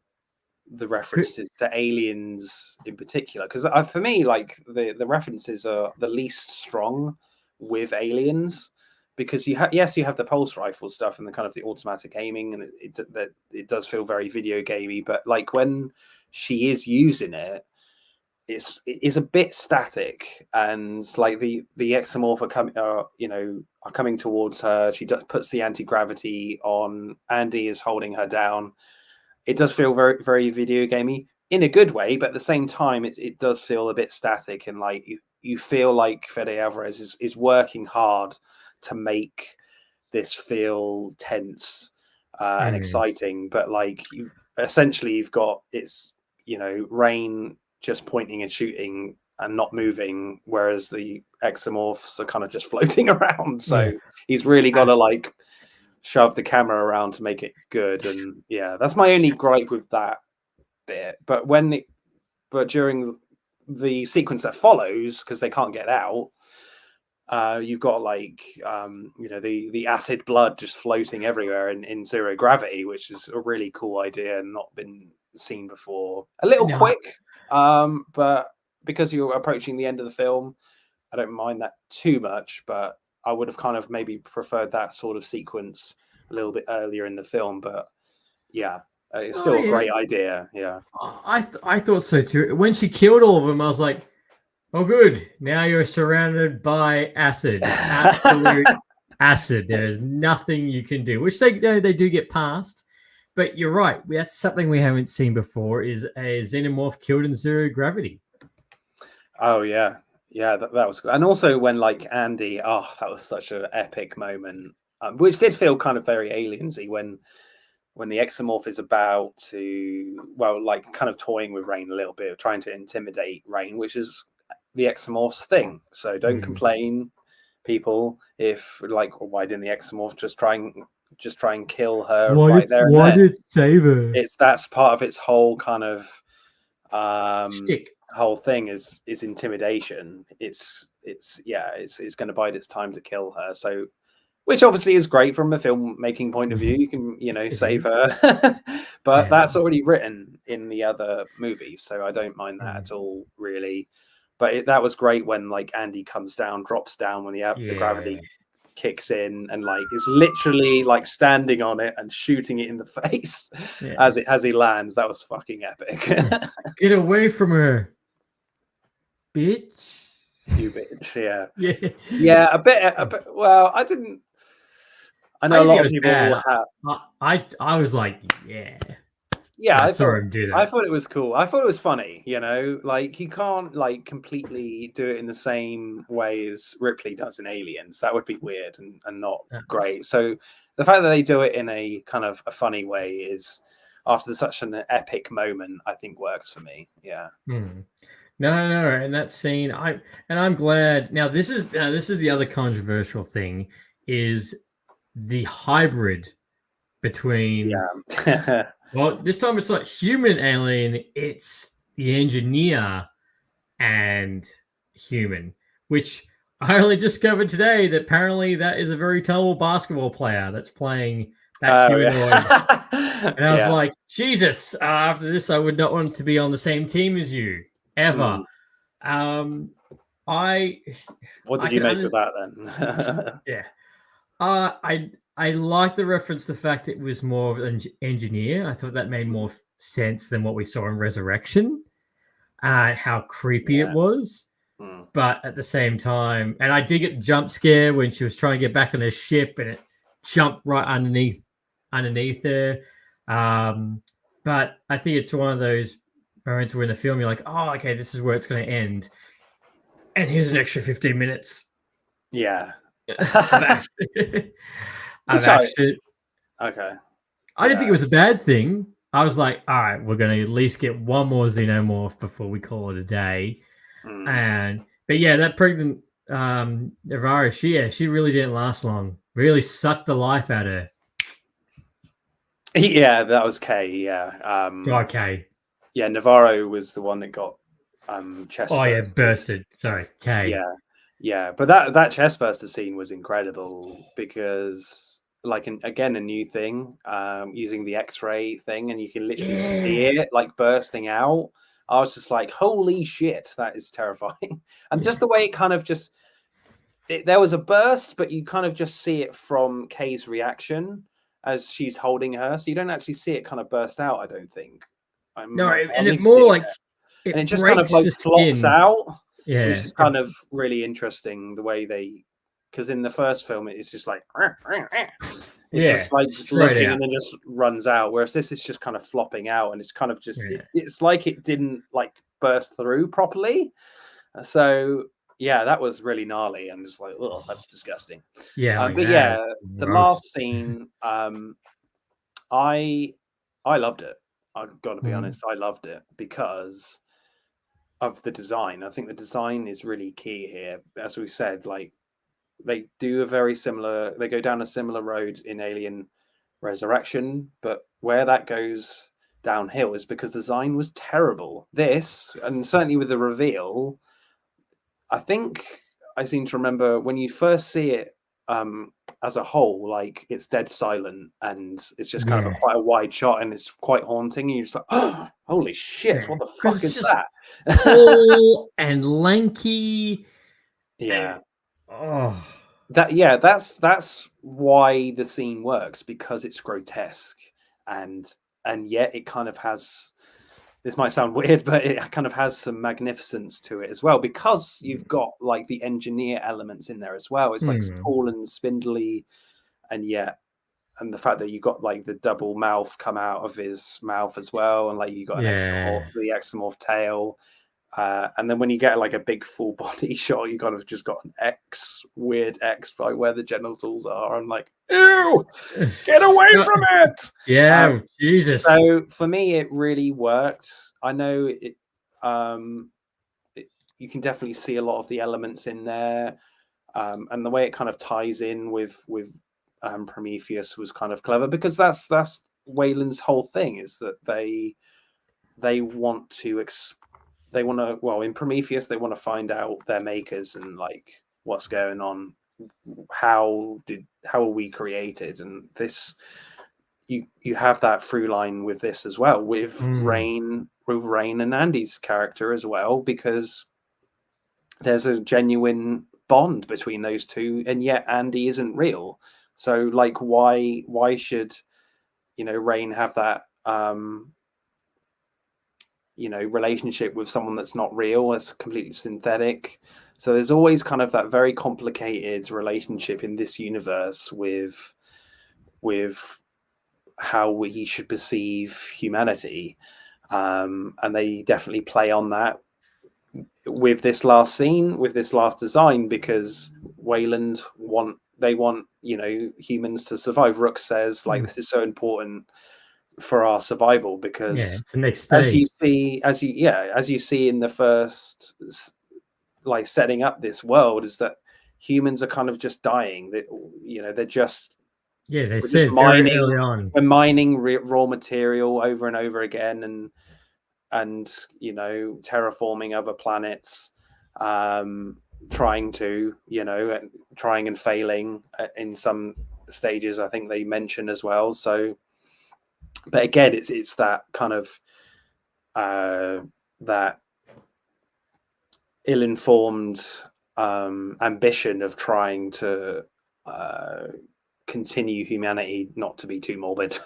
references to Aliens in particular, because for me, like the references are the least strong with Aliens. Because you have the pulse rifle stuff and the kind of the automatic aiming, and it does feel very video gamey. But like when she is using it, it's a bit static, and like the xenomorph are coming towards her. She puts the anti-gravity on. Andy is holding her down. It does feel very very video gamey in a good way, but at the same time, it does feel a bit static, and like you feel like Fede Alvarez is working hard to make this feel tense and exciting, but like you've got Rain just pointing and shooting and not moving, whereas the xenomorphs are kind of just floating around. So he's really got to like shove the camera around to make it good. And yeah, that's my only gripe with that bit. But during the sequence that follows, because they can't get out, you've got like the acid blood just floating everywhere in zero gravity, which is a really cool idea and not been seen before. A little quick, but because you're approaching the end of the film, I don't mind that too much, but I would have kind of maybe preferred that sort of sequence a little bit earlier in the film. But yeah, it's still a great idea. Yeah, I thought so too. When she killed all of them, I was like, oh, good. Now you're surrounded by acid, absolute acid. There's nothing you can do, which they do get past. But you're right. That's something we haven't seen before, is a xenomorph killed in zero gravity. Oh, yeah. Yeah, that was good. And also when like Andy, that was such an epic moment, which did feel kind of very aliensy when the exomorph is about to, like kind of toying with Rain a little bit, trying to intimidate Rain, which is the exomorph's thing. So don't complain, people, if like, why didn't the exomorph just try and kill her right there and then? Why did it save her? That's part of its whole kind of Stick. Whole thing is intimidation. It's going to bide its time to kill her. So, which obviously is great from a filmmaking point of view. You can save her, but that's already written in the other movies, so I don't mind that at all, really. But that was great when like Andy drops down when the gravity kicks in, and like is literally like standing on it and shooting it in the face as he lands. That was fucking epic. Get away from her, bitch. You bitch. Yeah. A bit. Well, I didn't. I know a lot of people will have. I was like, yeah. I saw him do that. I thought it was cool. I thought it was funny. Like he can't like completely do it in the same way as Ripley does in Aliens. That would be weird and not great. So the fact that they do it in a kind of a funny way is, after such an epic moment, I think works for me. Yeah. No, and that scene, I'm glad. Now this is the other controversial thing, is the hybrid between. Well, this time it's not human alien; it's the engineer and human, which I only discovered today that apparently that is a very talented basketball player that's playing that humanoid. And I was like, Jesus! After this, I would not want to be on the same team as you ever. What did you make of that then? I like the reference to the fact it was more of an engineer. I thought that made more sense than what we saw in Resurrection. How creepy it was. But at the same time, and I did get the jump scare when she was trying to get back on her ship and it jumped right underneath her. But I think it's one of those moments where in the film you're like, oh, okay, this is where it's going to end. And here's an extra 15 minutes. Yeah. Okay. I didn't think it was a bad thing. I was like, all right, we're going to at least get one more xenomorph before we call it a day. But yeah, that pregnant Navarro, she really didn't last long. Really sucked the life out of her. Yeah, that was Kay. Yeah. Okay. Yeah, Navarro was the one that got chest. Oh yeah, bursted. Sorry, Kay. Yeah, but that chest burster scene was incredible because, like, again, a new thing, using the X-ray thing, and you can literally see it like bursting out. I was just like, holy shit, that is terrifying. And just the way it kind of there was a burst, but you kind of just see it from Kay's reaction as she's holding her, so you don't actually see it kind of burst out. I don't think. It more like it just kind of like flops out. Yeah, which is kind of really interesting the way because in the first film it's just like it's just like looking and then just runs out, whereas this is just kind of flopping out and it's kind of just it's like it didn't like burst through properly. So yeah, that was really gnarly and just like, oh, that's disgusting. The last scene, I loved it. I've got to be honest, I loved it because of the design. I think the design is really key here. As we said, like they do a very similar. They go down a similar road in Alien Resurrection, but where that goes downhill is because the design was terrible. This, and certainly with the reveal, I think I seem to remember when you first see it as a whole, like it's dead silent and it's just kind of quite a wide shot and it's quite haunting. And you're just like, oh, holy shit, what the fuck is that? Tall and lanky. Yeah. And, That's why the scene works, because it's grotesque and yet it kind of has, this might sound weird, but it kind of has some magnificence to it as well, because you've got like the engineer elements in there as well. It's like tall and spindly, and the fact that you got like the double mouth come out of his mouth as well, and like you got the exomorph tail. And then when you get like a big full body shot, you kind of just got an weird X by where the genitals are. I'm like, ew, get away from it. Yeah, Jesus. So for me, it really worked. I know it, you can definitely see a lot of the elements in there. And the way it kind of ties in with Prometheus was kind of clever, because that's Wayland's whole thing, is that they want to in Prometheus they want to find out their makers and like what's going on, how are we created, and this you have that through line with this as well, with Rain and Andy's character as well, because there's a genuine bond between those two, and yet Andy isn't real. So like why should Rain have that relationship with someone that's not real, that's completely synthetic? So there's always kind of that very complicated relationship in this universe with how we should perceive humanity, and they definitely play on that with this last scene, with this last design, because Wayland want humans to survive. Rook says like this is so important for our survival, because it's the next stage. as you see in the first like setting up this world, is that humans are kind of just dying. That they're just they said very early on, we're mining raw material over and over again, and terraforming other planets, trying and failing in some stages, I think they mention as well. So but again, it's that kind of that ill-informed ambition of trying to continue humanity, not to be too morbid,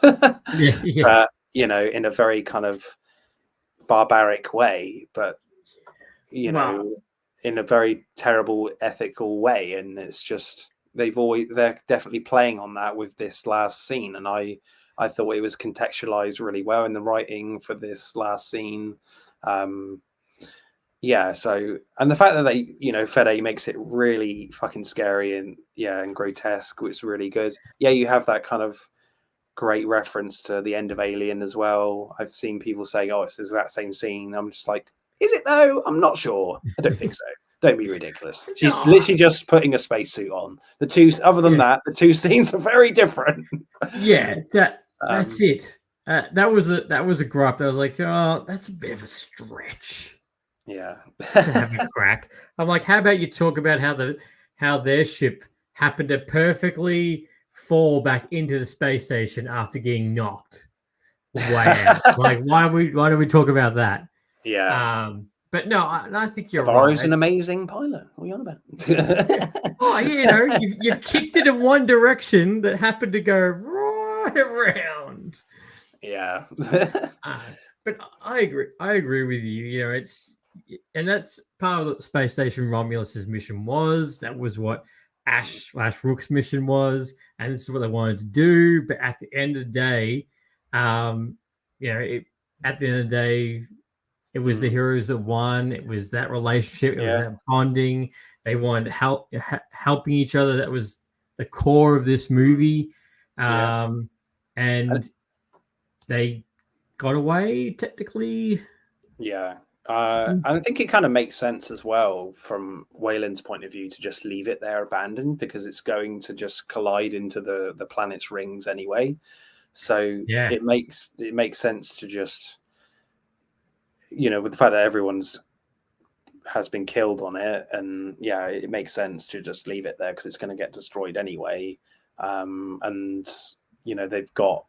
in a very kind of barbaric way, but in a very terrible ethical way. And it's just they're definitely playing on that with this last scene, and I thought it was contextualized really well in the writing for this last scene. So, and the fact that they, Fede makes it really fucking scary and grotesque, was really good. Yeah, you have that kind of great reference to the end of Alien as well. I've seen people say, oh, it's that same scene. I'm just like, is it though? I'm not sure. I don't think so. Don't be ridiculous. She's literally just putting a spacesuit on. The two, other than that, the two scenes are very different. That's it. That was a gripe. I was like, oh, that's a bit of a stretch. Yeah. To have a crack. I'm like, how about you talk about how their ship happened to perfectly fall back into the space station after getting knocked way out. Like, why don't we talk about that? Yeah. But no, I think you're Navarro's an amazing pilot. What are you on about? Oh, you've kicked it in one direction that happened to go right around. Yeah. But I agree with you. And that's part of what Space Station Romulus's mission was. That was what Ash/Rook's mission was, and this is what they wanted to do. But at the end of the day, it was the heroes that won. It was that relationship. It was that bonding. They wanted helping each other. That was the core of this movie. And they got away technically. Yeah. And I think it kind of makes sense as well from Wayland's point of view to just leave it there abandoned, because it's going to just collide into the planet's rings anyway. So it makes sense to just, with the fact that everyone's has been killed on it, and it makes sense to just leave it there because it's going to get destroyed anyway. And they've got,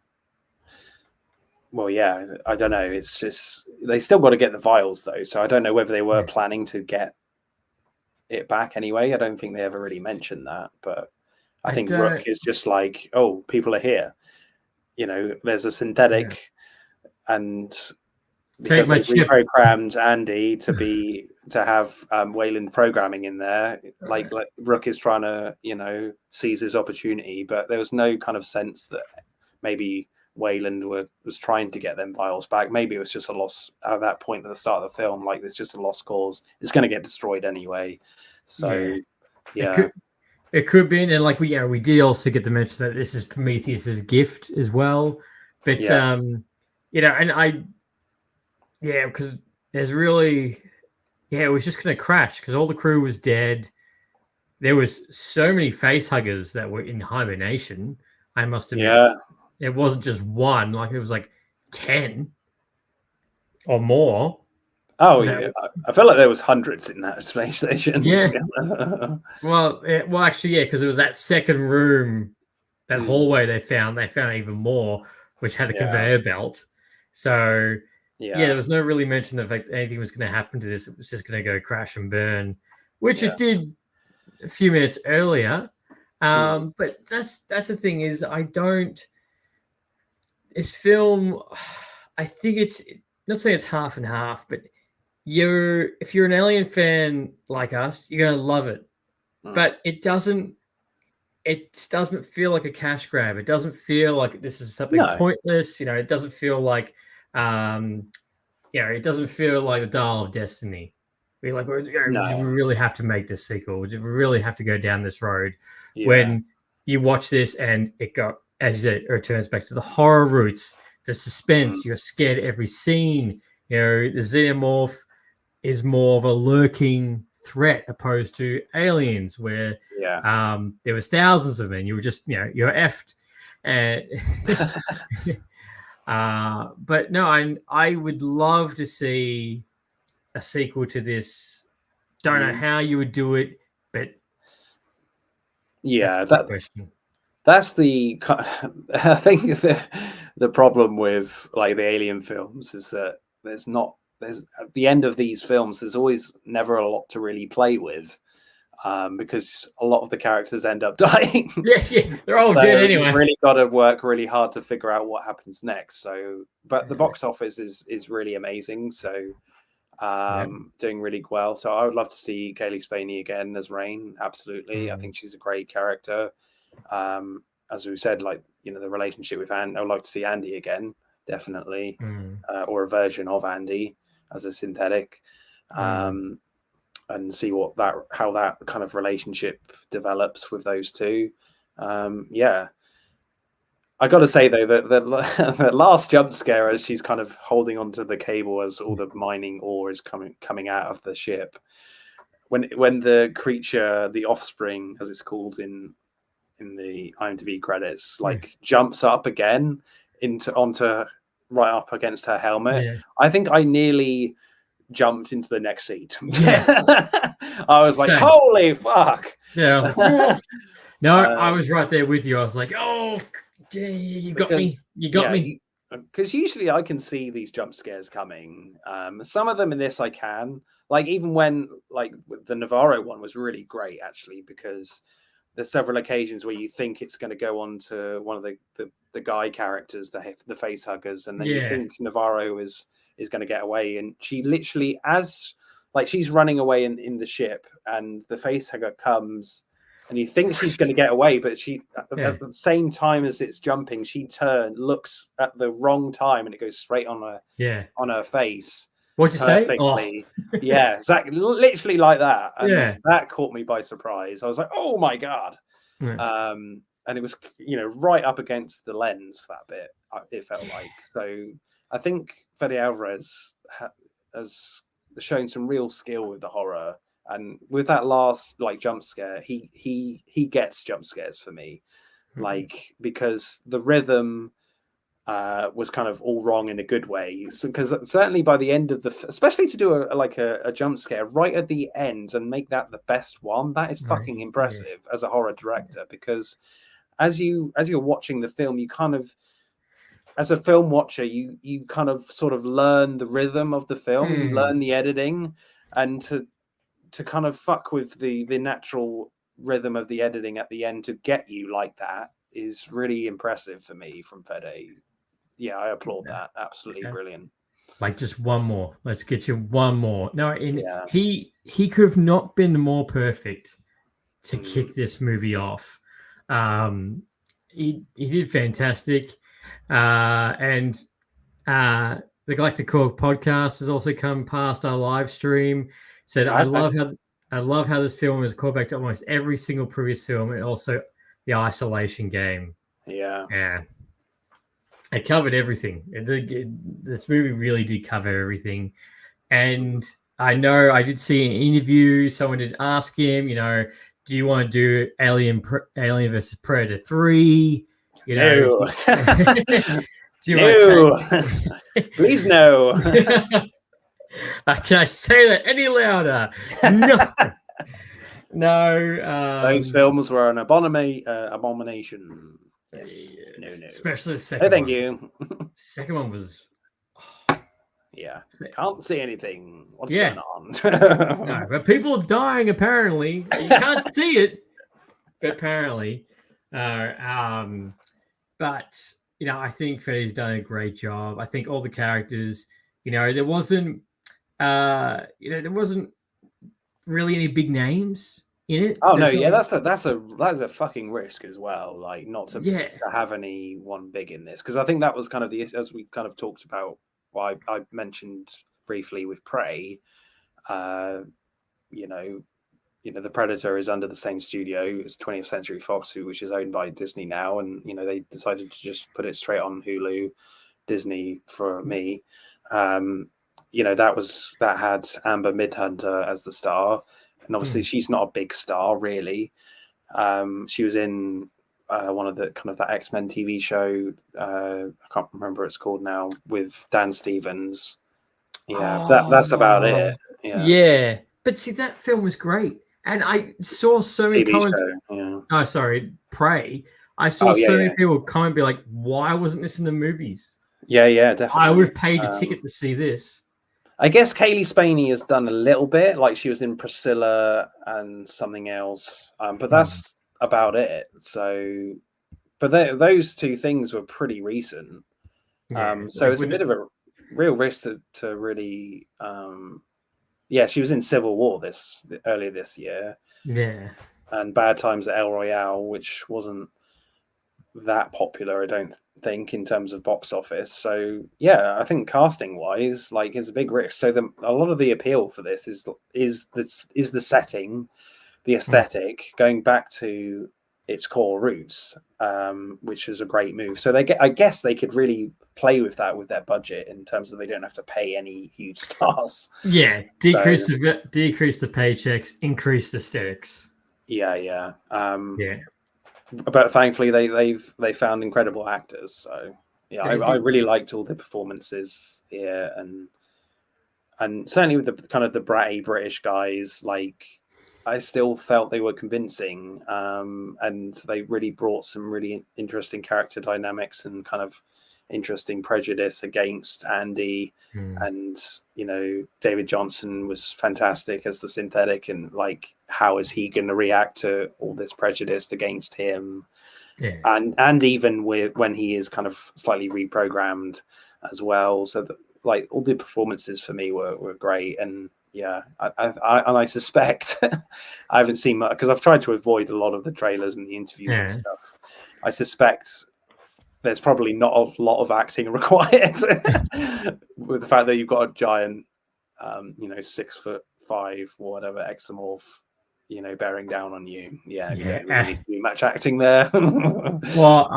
I don't know. It's just they still got to get the vials though, so I don't know whether they were planning to get it back anyway. I don't think they ever really mentioned that, but I think Rook is just like, oh, people are here. There's a synthetic, and because they reprogrammed Andy to have Wayland programming in there, like Rook is trying to seize his opportunity, but there was no kind of sense that maybe Wayland was trying to get them vials back. Maybe it was just a loss at that point at the start of the film. Like, it's just a lost cause. It's going to get destroyed anyway. So, it could be. And like we did also get to mention that this is Prometheus's gift as well. But and because there's really, it was just going to crash because all the crew was dead. There was so many face huggers that were in hibernation. I must admit. Yeah. It wasn't just one, like it was like 10 or more. Oh, yeah. I feel like there was hundreds in that space station. Yeah. well, actually, because it was that second room, that hallway they found even more, which had a conveyor belt. So, there was no really mention of like anything was going to happen to this. It was just going to go crash and burn, which it did a few minutes earlier. But that's the thing is this film, I think it's not saying it's half and half, but if you're an Alien fan like us, you're gonna love it. But it doesn't feel like a cash grab. It doesn't feel like this is something pointless. It doesn't feel like it doesn't feel like the Dial of Destiny. We really have to make this sequel. We really have to go down this road. When you watch this and it got, as you said, it returns back to the horror roots, the suspense. You're scared every scene. The xenomorph is more of a lurking threat opposed to aliens, where there was thousands of them. You were just, you're effed. But no, I would love to see a sequel to this. Don't know how you would do it, but that's the I think the problem with like the Alien films is that there's at the end of these films there's always never a lot to really play with, because a lot of the characters end up dying. They're all dead anyway. You've really got to work really hard to figure out what happens next. So, but the box office is really amazing. So, doing really well. So I would love to see Kaylee Spaney again as Rain. Absolutely. I think she's a great character. As we said, like, the relationship with Andy, I would like to see Andy again, definitely, or a version of Andy as a synthetic, and see how that kind of relationship develops with those two. I got to say though that the last jump scare, as she's kind of holding onto the cable as all the mining ore is coming out of the ship, when the creature, the offspring, as it's called in the IMDb credits, like jumps up again onto right up against her helmet. I think I nearly jumped into the next seat. I was like, holy fuck. I was right there with you. I was like, oh, you got me. Because usually I can see these jump scares coming. Some of them in this I can, like, even when like the Navarro one was really great actually, because there's several occasions where you think it's going to go on to one of the guy characters, the face huggers, and then you think Navarro is going to get away, and she literally, as like she's running away in the ship, and the face hugger comes, and you think she's going to get away, but she at the same time as it's jumping, she looks at the wrong time, and it goes straight on her face. What'd you say? Oh. Yeah, exactly, literally like that. And that caught me by surprise. I was like, oh my god. And it was right up against the lens, that bit, it felt like. So I think Fede Alvarez has shown some real skill with the horror, and with that last like jump scare, he gets jump scares for me, like because the rhythm was kind of all wrong in a good way. Because certainly by the end of especially to do a jump scare right at the end and make that the best one, that is fucking impressive as a horror director. Because as you're watching the film, you kind of, as a film watcher, you kind of sort of learn the rhythm of the film, you learn the editing, and to kind of fuck with the natural rhythm of the editing at the end to get you like that is really impressive for me from Fede. Yeah, I applaud that. Absolutely brilliant. Like just one more. Let's get you one more. No, he could have not been more perfect to kick this movie off. He did fantastic. And the Galactic Core podcast has also come past our live stream. Said I love how this film is called back to almost every single previous film, and also the isolation game. Yeah. It covered everything. This movie really did cover everything. And I know I did see an interview. Someone did ask him, do you want to do Alien versus Predator 3? No. Do you want to Please no. Can I say that any louder? No. No. Those films were an abomination. Yes. No. Especially the second one. Thank you. Second one was... Yeah. Can't see anything. What's going on? No, but people are dying, apparently. You can't see it, but apparently. But, I think Freddie's done a great job. I think all the characters, there wasn't really any big names in it. Oh, so no, yeah, that's a fucking risk as well. Like, not to have anyone big in this, because I think that was kind of as we kind of talked about. Well, I mentioned briefly with Prey. The Predator is under the same studio as 20th Century Fox, which is owned by Disney now, and they decided to just put it straight on Hulu, Disney for me. That had Amber Midhunter as the star, and obviously she's not a big star really. She was in one of the kind of that X-Men TV show. I can't remember what it's called now, with Dan Stevens. Yeah, that's about it. Yeah, but see, that film was great, and I saw so many comments. Oh, sorry, Prey. I saw many people comment, be like, "Why wasn't this in the movies?" Yeah, definitely. I would have paid a ticket to see this. I guess Kaylee Spaney has done a little bit, like she was in Priscilla and something else, but that's about it. So, but those two things were pretty recent. So it's a bit of a real risk to really. She was in Civil War earlier this year. Yeah, and Bad Times at El Royale, which wasn't that popular, I don't think, in terms of box office. So yeah, I think casting wise, like, is a big risk. So a lot of the appeal for this is the setting, the aesthetic, going back to its core roots, which is a great move. So I guess they could really play with that with their budget, in terms of they don't have to pay any huge stars. Yeah, decrease the paychecks, increase the aesthetics. Yeah. But thankfully, they found incredible actors. So yeah, I really liked all the performances here, and certainly with the kind of the bratty British guys, like, I still felt they were convincing, and they really brought some really interesting character dynamics and kind of interesting prejudice against Andy. And David Johnson was fantastic as the synthetic, and like, how is he going to react to all this prejudice against him? And even when he is kind of slightly reprogrammed as well. So like, all the performances for me were great. And yeah, I suspect I haven't seen much, because I've tried to avoid a lot of the trailers and the interviews and stuff. I suspect there's probably not a lot of acting required with the fact that you've got a giant, 6'5" or whatever exomorph, bearing down on you. Yeah, you don't really need to do much acting there. Well,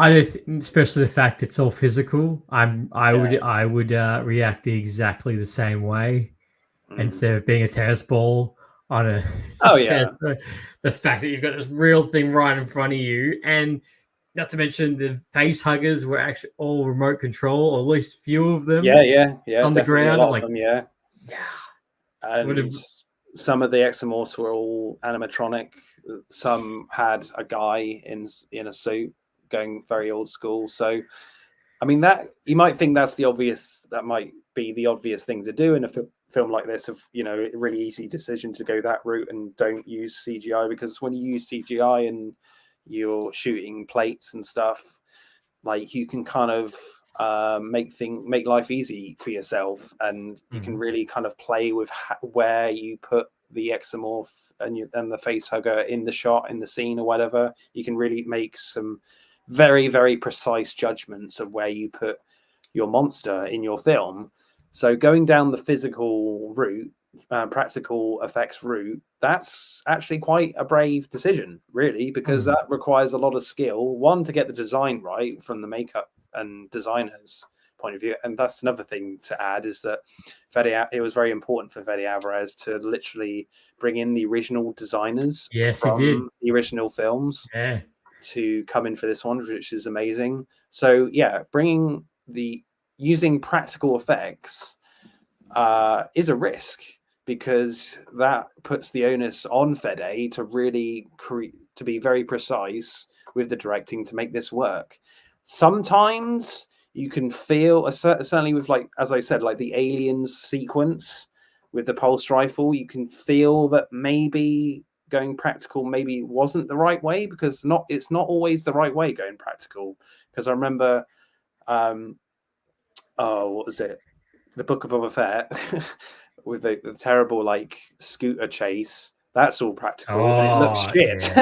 especially the fact it's all physical. I would react exactly the same way. instead of being a tennis ball on a Oh yeah, the fact that you've got this real thing right in front of you, and not to mention the face huggers were actually all remote control, or at least few of them. yeah, on the definitely ground. a lot Like, of them, yeah. And some of the xenomorphs were all animatronic. Some had a guy in a suit, going very old school. So, I mean, that you might think that might be the obvious thing to do in a film like this. Of a really easy decision to go that route and don't use CGI, because when you use CGI and you're shooting plates and stuff, like, you can kind of make life easy for yourself, and you can really kind of play with where you put the exomorph and the face hugger in the shot, in the scene, or whatever. You can really make some very, very precise judgments of where you put your monster in your film. So going down the physical route, practical effects route, that's actually quite a brave decision, really, because that requires a lot of skill. One, to get the design right from the makeup and designers point of view, and that's another thing to add, is that it was very important for Fede Alvarez to literally bring in the original designers from the original films to come in for this one, which is amazing. So yeah, using practical effects is a risk, because that puts the onus on Fede to really to be very precise with the directing to make this work. Sometimes you can feel, certainly with, like, as I said, like the aliens sequence with the pulse rifle, you can feel that maybe going practical maybe wasn't the right way, because it's not always the right way going practical. Because I remember, what was it? The Book of Boba Fett with the terrible, like, scooter chase. That's all practical. And it looks shit.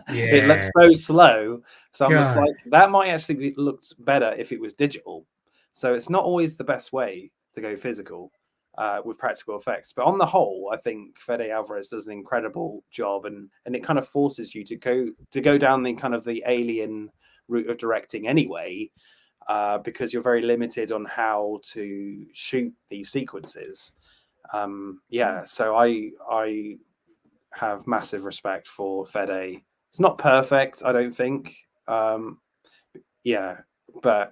It looks so slow. So I'm just like, that might actually be looked better if it was digital. So it's not always the best way to go physical with practical effects. But on the whole, I think Fede Alvarez does an incredible job, and it kind of forces you to go down the kind of the alien route of directing anyway, because you're very limited on how to shoot these sequences. So I have massive respect for Fede. It's not perfect, I don't think. But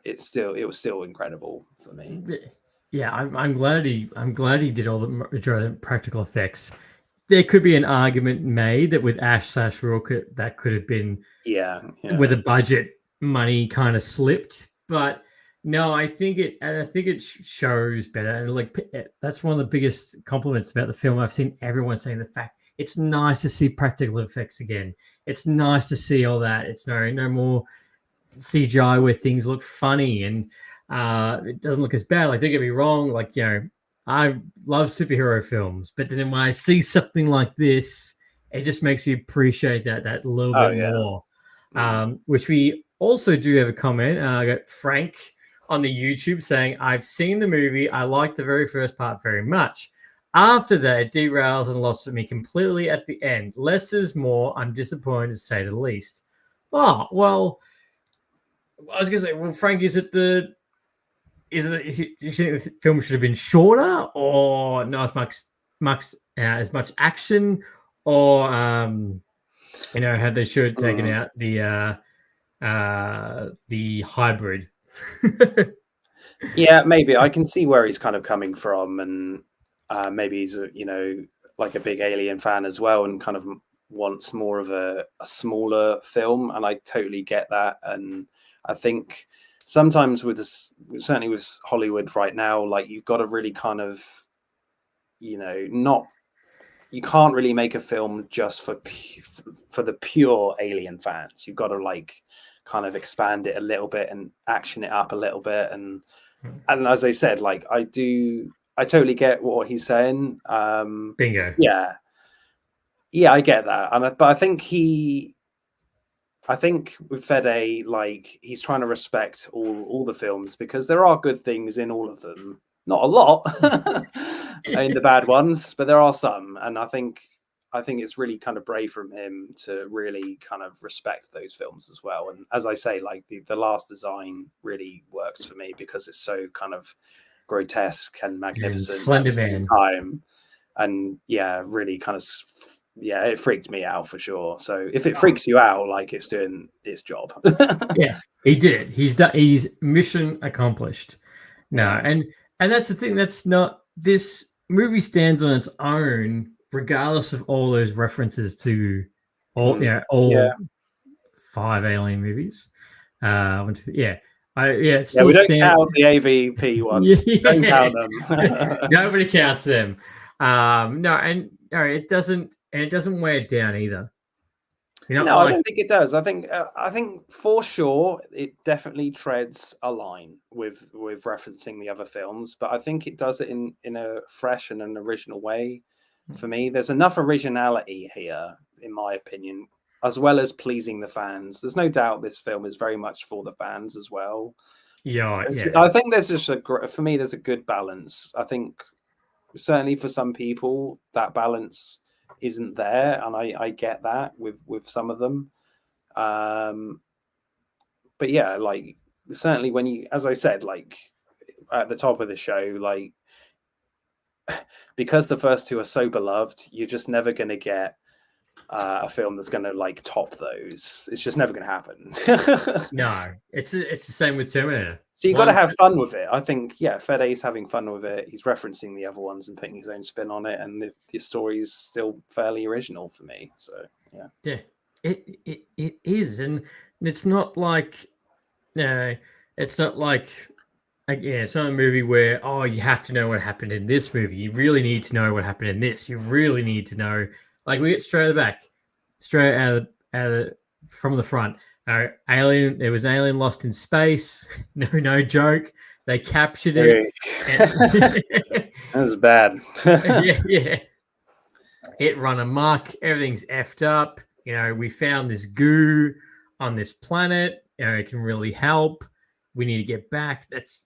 it was still incredible for me. Yeah, I'm glad he did all the majority of the practical effects. There could be an argument made that with Ash/Rocket that could have been with a budget, money kind of slipped, but no, I think it shows better. And like, that's one of the biggest compliments about the film. I've seen everyone saying the fact it's nice to see practical effects again. It's nice to see all that. It's no more CGI where things look funny and it doesn't look as bad. Like, don't get me wrong, like, I love superhero films, but then when I see something like this, it just makes you appreciate that a little bit more. Which we also do have a comment. I got Frank on the YouTube saying, I've seen the movie. I liked the very first part very much. After that, it derails and lost me completely at the end. Less is more. I'm disappointed, to say the least. Oh, well, I was going to say, well, Frank, do you think the film should have been shorter, or not as much action, or had they should have taken out the hybrid? Yeah, maybe. I can see where he's kind of coming from, and maybe he's like a big Alien fan as well, and kind of wants more of a smaller film, and I totally get that. And I think sometimes certainly with Hollywood right now, like, you've got to really kind of, you can't really make a film just for the pure Alien fans. You've got to, like, kind of expand it a little bit and action it up a little bit. And as I said, like, I totally get what he's saying. Bingo. Yeah, I get that. But I think with Fede, like, he's trying to respect all the films, because there are good things in all of them. Not a lot in the bad ones, but there are some. And I think it's really kind of brave from him to really kind of respect those films as well. And as I say, like, the last design really works for me, because it's so kind of grotesque and magnificent Slender at the same Man time. and yeah, really kind of it freaked me out for sure. So if it freaks you out, like, it's doing its job. Yeah, he did it. He's mission accomplished. No, Yeah. and that's the thing. That's not, this movie stands on its own, regardless of all those references to all Yeah. 5 Alien movies. It Yeah, still we don't stands. count the AVP ones. Don't count them. Nobody counts them. No, it doesn't weigh it down either. No, I don't think it does. I think for sure it definitely treads a line with referencing the other films, but I think it does it in a fresh and an original way. For me, there's enough originality here, in my opinion, as well as pleasing the fans. There's no doubt this film is very much for the fans as well. Yeah. I think there's just for me, there's a good balance. I think certainly for some people that balance isn't there, and I get that with some of them. But yeah, like, certainly when you, as I said, like at the top of the show, like, because the first two are so beloved, you're just never going to get a film that's going to like top those. It's just never going to happen. No, it's the same with Terminator. So you got to have fun with it. I think, yeah, Fede's having fun with it. He's referencing the other ones and putting his own spin on it, and the story's still fairly original for me. So yeah, it is, and it's not like it's not like it's not a movie where you have to know what happened in this movie. You really need to know what happened in this. You really need to know. Like, we get straight out of from the front. Alien. There was an alien lost in space. No joke. They captured it. That was bad. yeah. It run amok. Everything's effed up. We found this goo on this planet. It can really help. We need to get back. That's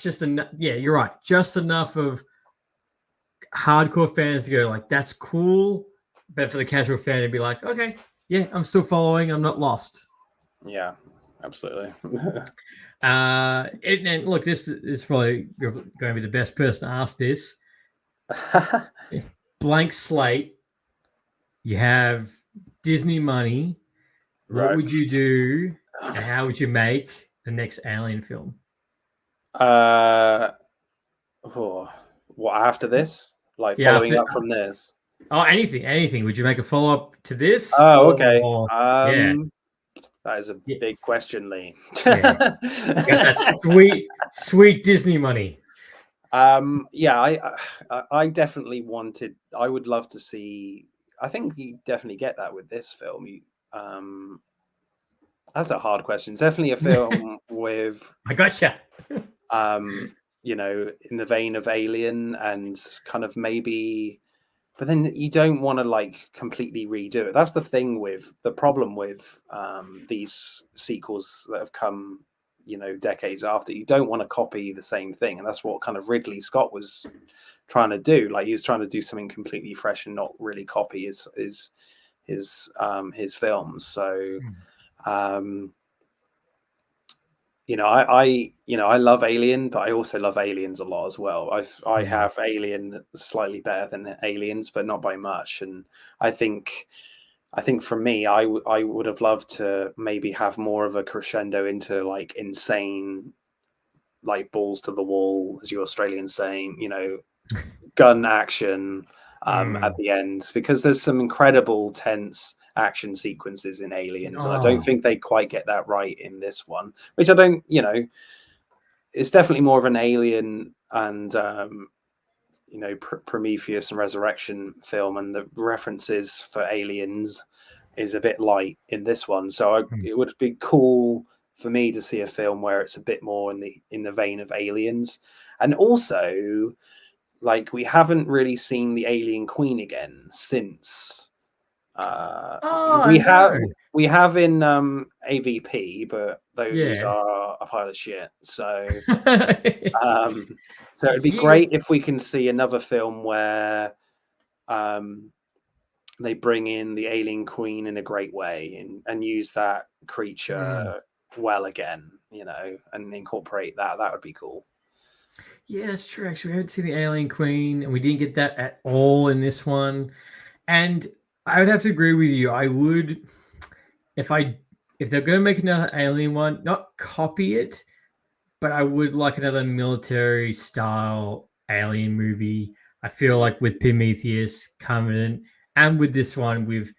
just enough. Yeah, you're right. Just enough of hardcore fans to go like, that's cool. But for the casual fan to be like, okay, yeah, I'm still following. I'm not lost. Yeah, absolutely. And look, this is probably going to be the best person to ask this. Blank slate. You have Disney money. What would you do, and how would you make the next Alien film? What after this? Like, following up from this? Oh, anything. Would you make a follow-up to this? Oh, okay. Yeah. That is a big question, Lee. Yeah. Got that sweet Disney money. Yeah, I definitely wanted. I would love to see. I think you definitely get that with this film. That's a hard question. Definitely a film with. I gotcha. In the vein of Alien, and kind of maybe. But then you don't want to like completely redo it. That's the problem with these sequels that have come, decades after. You don't want to copy the same thing, and that's what kind of Ridley Scott was trying to do. Like, he was trying to do something completely fresh and not really copy his films. So, I love Alien, but I also love Aliens a lot as well. I have Alien slightly better than Aliens, but not by much. And I think for me, I would have loved to maybe have more of a crescendo into like insane, like balls to the wall, as you Australians saying, gun action at the end, because there's some incredible tense action sequences in Aliens, and I don't think they quite get that right in this one, which I don't, it's definitely more of an Alien and Prometheus and Resurrection film, and the references for Aliens is a bit light in this one. So it would be cool for me to see a film where it's a bit more in the vein of Aliens. And also, like, we haven't really seen the Alien Queen again since we have in AVP, but those are a pile of shit. So so it'd be great if we can see another film where they bring in the Alien Queen in a great way and use that creature well again, and incorporate that. That would be cool. Yeah, that's true. Actually, we haven't seen the Alien Queen, and we didn't get that at all in this one. And I would have to agree with you. I would, if they're going to make another Alien one, not copy it, but I would like another military style Alien movie. I feel like with Prometheus, Covenant, and with this one, we've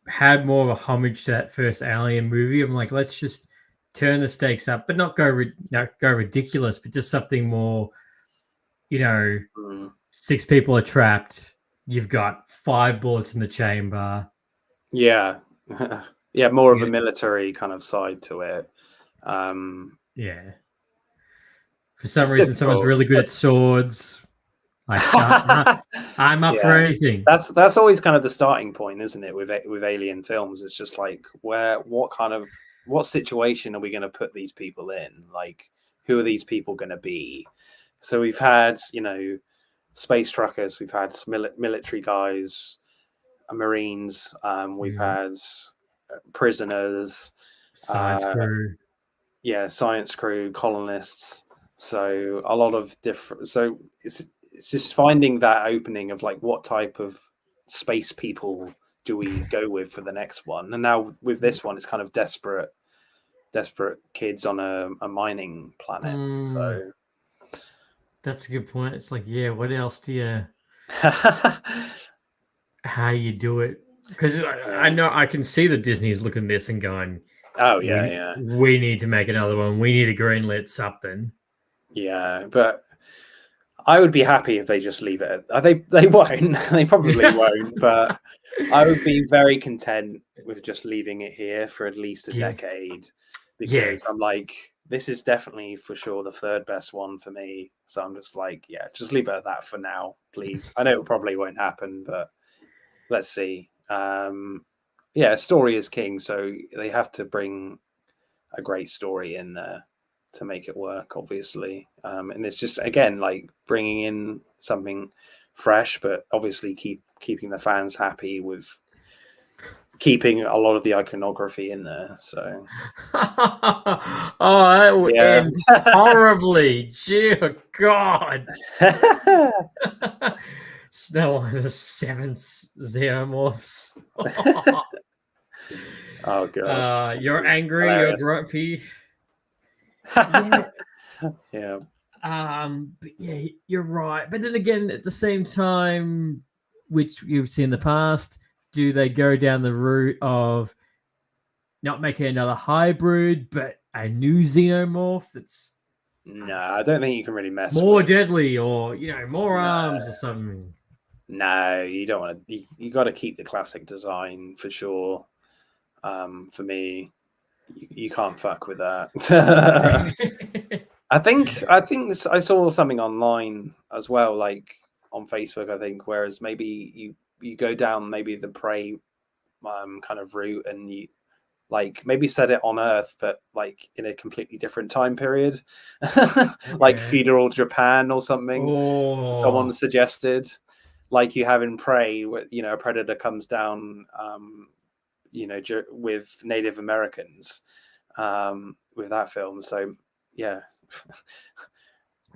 had more of a homage to that first Alien movie. I'm like, let's just turn the stakes up, but not go ridiculous, but just something more. Mm. 6 people are trapped. You've got 5 bullets in the chamber. Yeah, yeah, more of a military kind of side to it. Yeah. For some reason, someone's really good at swords. Like, I'm up for anything. That's always kind of the starting point, isn't it? With Alien films, it's just like what situation are we going to put these people in? Like, who are these people going to be? So we've had, space truckers, we've had military guys, Marines, we've had prisoners, science crew. Yeah, science crew, colonists. So a lot of different. So it's just finding that opening of like what type of space people do we go with for the next one? And now with this one, it's kind of desperate kids on a mining planet. So that's a good point. It's like, yeah, what else do you? How do you do it? Because I know I can see that Disney's looking at this and going, "Oh yeah, we need to make another one. We need to greenlit something." Yeah, but I would be happy if they just leave it. They won't. They probably won't. But I would be very content with just leaving it here for at least a decade, because I'm like, this is definitely for sure the third best one for me. So I'm just like, yeah, just leave it at that for now, please. I know it probably won't happen, but let's see. Yeah, story is king, so they have to bring a great story in there to make it work, obviously. And it's just, again, like bringing in something fresh, but obviously keeping the fans happy with keeping a lot of the iconography in there. So oh, that would end horribly. Dear God. Snow on the 7 xenomorphs. Oh god. You're angry, you're grumpy. Yeah. But yeah, you're right. But then again, at the same time, which you've seen in the past, do they go down the route of not making another hybrid, but a new xenomorph that's no, I don't think you can really mess more deadly, or more arms or something? No, you don't want to. You got to keep the classic design for sure. For me, you can't fuck with that. I think I saw something online as well, like on Facebook, I think, whereas maybe you go down maybe the Prey kind of route, and you like maybe set it on Earth, but like in a completely different time period, like feudal Japan or something. Someone suggested, like you have in Prey, where a predator comes down, with Native Americans, with that film. So yeah.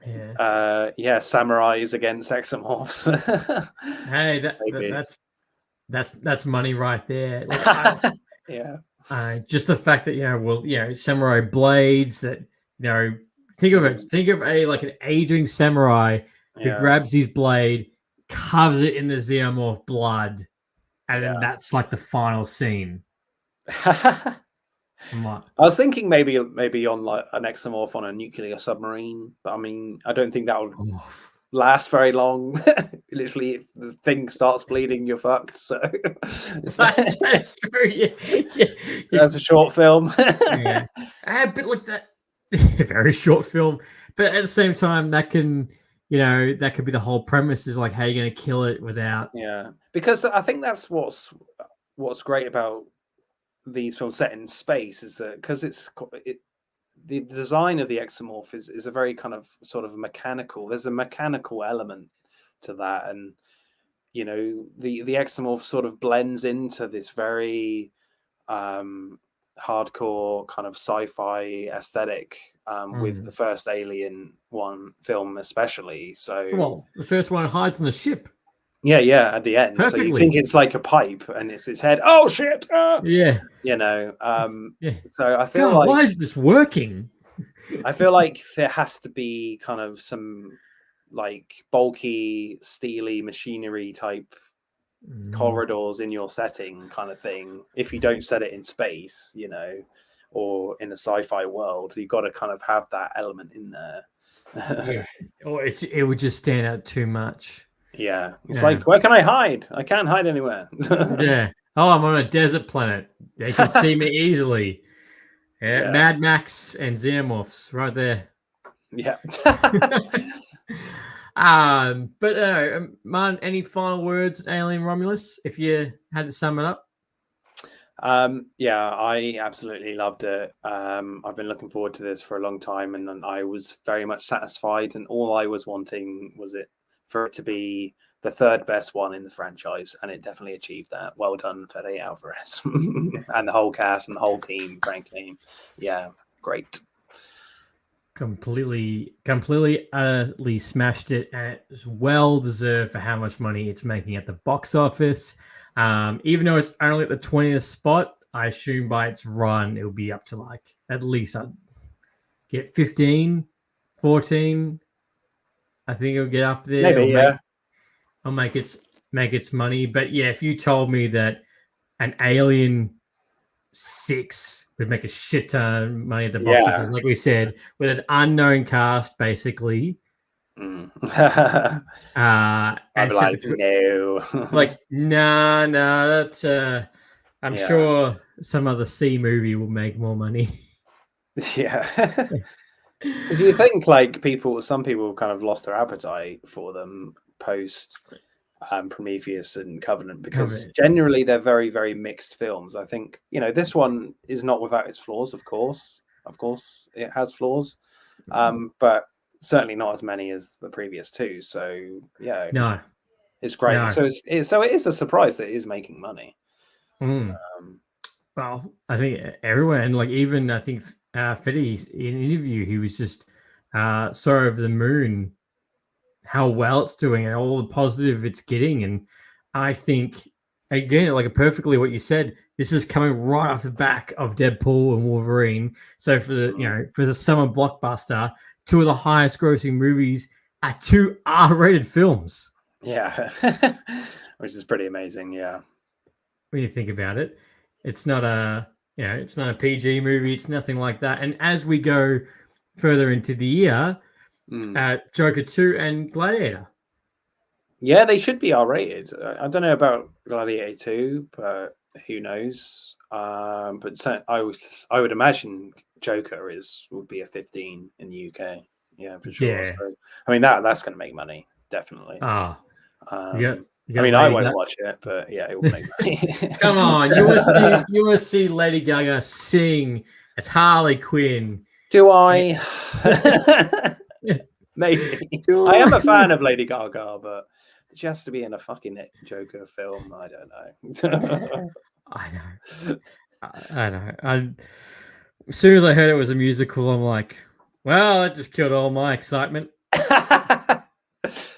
Samurais against exomorphs. Hey, that's money right there. Yeah. Just the fact that samurai blades that think of an aging samurai who grabs his blade, covers it in the xenomorph blood, and then that's like the final scene. I was thinking maybe on like an exomorph on a nuclear submarine, but I mean, I don't think that would last very long. Literally, if the thing starts bleeding, you're fucked. So that's true. Yeah. That's a short film. A bit like that. Very short film, but at the same time, that can that could be the whole premise, is like how you're going to kill it without. Yeah, because I think that's what's great about these films set in space, is that because the design of the exomorph is a very kind of sort of mechanical. There's a mechanical element to that, and the exomorph sort of blends into this very hardcore kind of sci-fi aesthetic with the first Alien film especially. So well, the first one hides on the ship. Yeah, at the end. Perfectly. So you think it's like a pipe and it's its head. Oh shit! Yeah. You know. Yeah. So I feel God, like why is this working? I feel like there has to be kind of some like bulky, steely machinery type corridors in your setting kind of thing. If you don't set it in space, you know, or in a sci-fi world, you've got to kind of have that element in there. Yeah. Or it would just stand out too much. Yeah. It's like, where can I hide? I can't hide anywhere. Yeah. Oh, I'm on a desert planet. They can see me easily. Yeah. Mad Max and xenomorphs right there. Yeah. But Man, any final words, Alien Romulus, if you had to sum it up? Yeah, I absolutely loved it. I've been looking forward to this for a long time, and I was very much satisfied. And all I was wanting was for it to be the third best one in the franchise, and it definitely achieved that. Well done, Fede Alvarez, and the whole cast and the whole team. Frankly, yeah, great. Completely, utterly smashed it, and it's well deserved for how much money it's making at the box office. Even though it's only at the 20th spot, I assume by its run it'll be up to like at least I'd get 15, 14. I think it'll get up there. Maybe, yeah. I'll make its money. But yeah, if you told me that an Alien 6 would make a shit ton of money at the box office, like we said, with an unknown cast, basically. And and like, no. Like, nah, that's I'm sure some other C movie will make more money. Yeah. Because you think like some people kind of lost their appetite for them post Prometheus and Covenant, because generally they're very, very mixed films. I think, you know, this one is not without its flaws, of course it has flaws, but certainly not as many as the previous two. So yeah, no, it's great. No. So it is a surprise that it is making money. Well, I think everywhere, and like even I think Fede in an interview, he was just so over the moon how well it's doing and all the positive it's getting. And I think again, like perfectly what you said, this is coming right off the back of Deadpool and Wolverine. So for the summer blockbuster, two of the highest grossing movies are two R-rated films. Yeah, which is pretty amazing. Yeah, when you think about it, it's not a PG movie. It's nothing like that. And as we go further into the year, Joker 2 and Gladiator. Yeah, they should be R-rated. I don't know about Gladiator 2, but who knows? But I would imagine Joker would be a 15 in the UK. Yeah, for sure. Yeah. So, I mean that's going to make money, definitely. I won't watch it, but yeah, it will make money. Come on, you want to see Lady Gaga sing as Harley Quinn? Do I? Maybe. I am a fan of Lady Gaga, but she has to be in a fucking Joker film. I don't know. I know. As soon as I heard it was a musical, I'm like, well, that just killed all my excitement.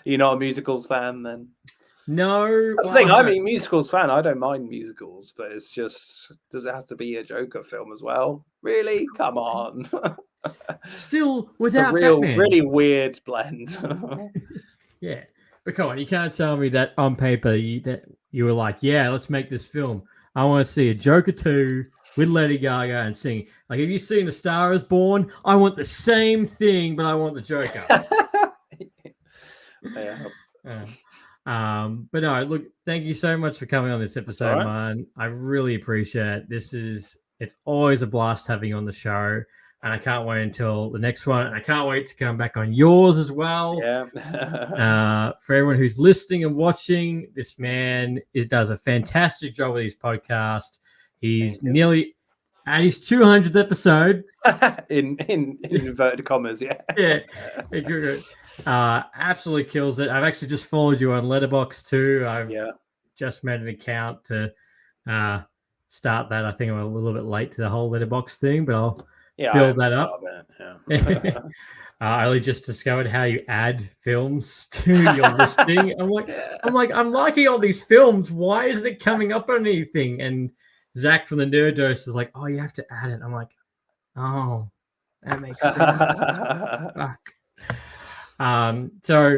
You're not a musicals fan then? No. That's the thing. I'm a musicals fan. I don't mind musicals, but it's just, does it have to be a Joker film as well? Really? Come on. Still without really weird blend. Yeah. But come on, you can't tell me that on paper that you were like, yeah, let's make this film. I want to see a Joker 2 with Lady Gaga and sing. Like, have you seen A Star Is Born? I want the same thing, but I want the Joker. Yeah. But no, look, thank you so much for coming on this episode, man. I really appreciate it. It's always a blast having you on the show. And I can't wait until the next one. And I can't wait to come back on yours as well. Yeah. For everyone who's listening and watching, this man does a fantastic job with his podcast. He's nearly at his 200th episode. in inverted commas, yeah. Yeah. Absolutely kills it. I've actually just followed you on Letterboxd too. I've just made an account to start that. I think I'm a little bit late to the whole letterbox thing, but I'll Yeah, build that up. Yeah. I only just discovered how you add films to your listing. I'm liking all these films. Why isn't it coming up on anything? And Zach from the Nerd Dose is like, oh, you have to add it. I'm like, oh, that makes sense. Fuck. So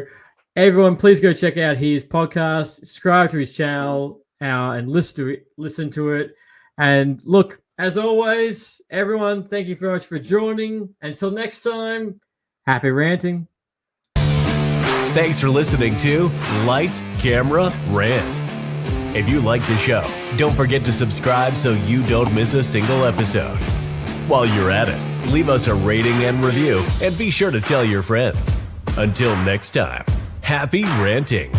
everyone, please go check out his podcast, subscribe to his channel, and listen to it. And look, as always, everyone, thank you very much for joining. Until next time, happy ranting. Thanks for listening to Lights, Camera, Rant. If you like the show, don't forget to subscribe so you don't miss a single episode. While you're at it, leave us a rating and review, and be sure to tell your friends. Until next time, happy ranting.